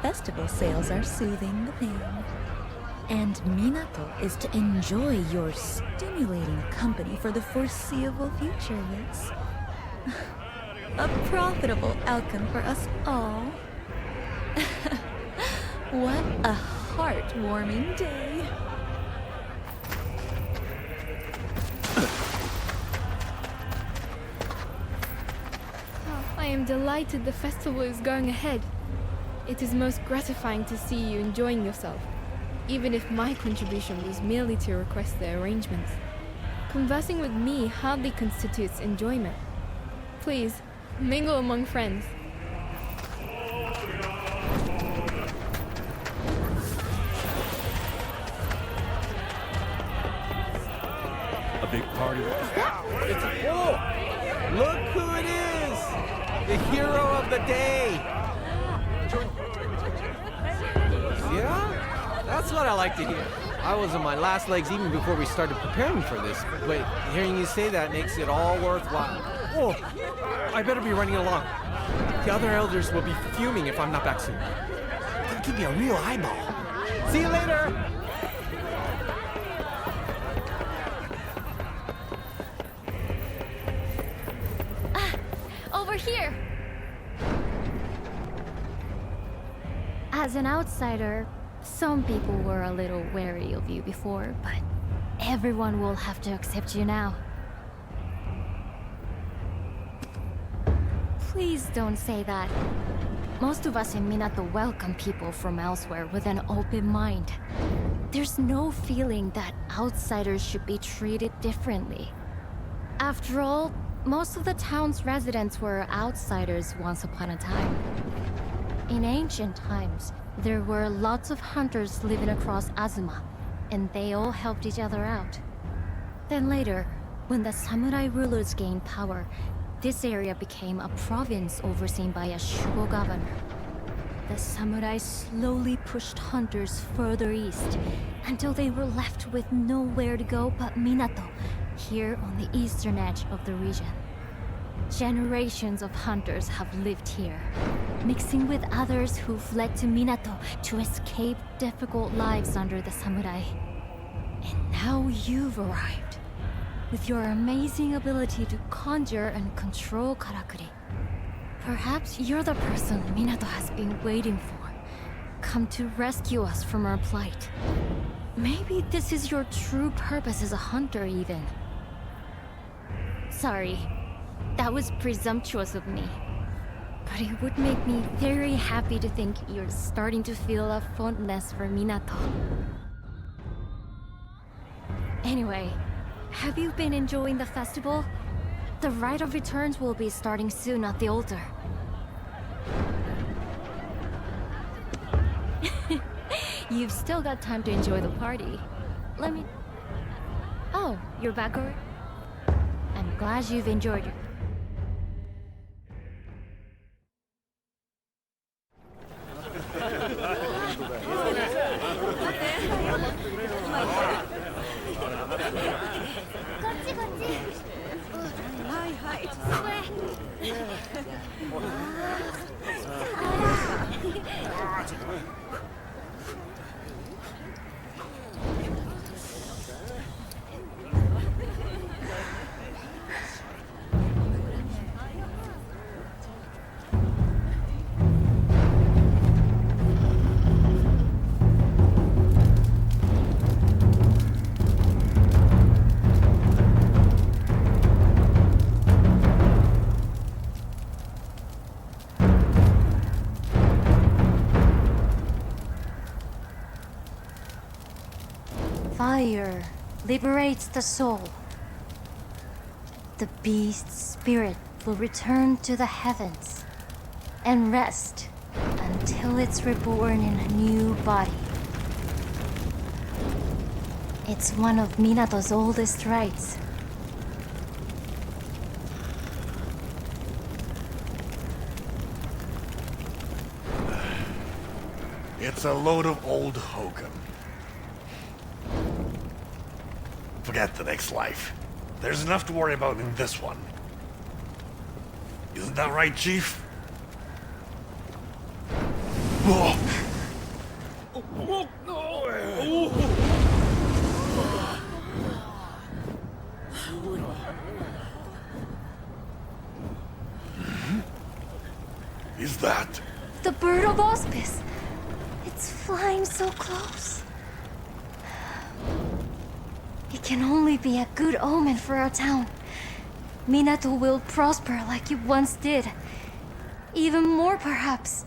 festival sales are soothing the pain. And Minato is to enjoy your stimulating company for the foreseeable future, Liz. A profitable outcome for us all. What a heartwarming day. I am delighted the festival is going ahead. It is most gratifying to see you enjoying yourself, even if my contribution was merely to request the arrangements. Conversing with me hardly constitutes enjoyment. Please, mingle among friends. A big party. Look who it is! The hero of the day! Yeah? That's what I like to hear. I was on my last legs even before we started preparing for this, but hearing you say that makes it all worthwhile. Oh, I better be running along. The other elders will be fuming if I'm not back soon. They'll give me a real eyeball. See you later! Over here! As an outsider, some people were a little wary of you before, but everyone will have to accept you now. Please don't say that. Most of us in Minato welcome people from elsewhere with an open mind. There's no feeling that outsiders should be treated differently. After all, most of the town's residents were outsiders once upon a time. In ancient times, there were lots of hunters living across Azuma, and they all helped each other out. Then later, when the samurai rulers gained power, this area became a province overseen by a Shugo governor. The samurai slowly pushed hunters further east, until they were left with nowhere to go but Minato, here on the eastern edge of the region. Generations of hunters have lived here, mixing with others who fled to Minato to escape difficult lives under the samurai. And now you've arrived, with your amazing ability to conjure and control karakuri. Perhaps you're the person Minato has been waiting for, come to rescue us from our plight. Maybe this is your true purpose as a hunter even. Sorry, that was presumptuous of me. But it would make me very happy to think you're starting to feel a fondness for Minato. Anyway, have you been enjoying the festival? The Rite of Returns will be starting soon at the altar. You've still got time to enjoy the party. Let me... Oh, you're back already? I'm glad you've enjoyed it. fire liberates the soul, the beast's spirit will return to the heavens and rest until it's reborn in a new body. It's one of Minato's oldest rites. It's a load of old hokum. Forget the next life. There's enough to worry about in this one. Isn't that right, Chief? Whoa. Is that? The bird of auspice. It's flying so close. It can only be a good omen for our town. Minato will prosper like it once did. Even more, perhaps.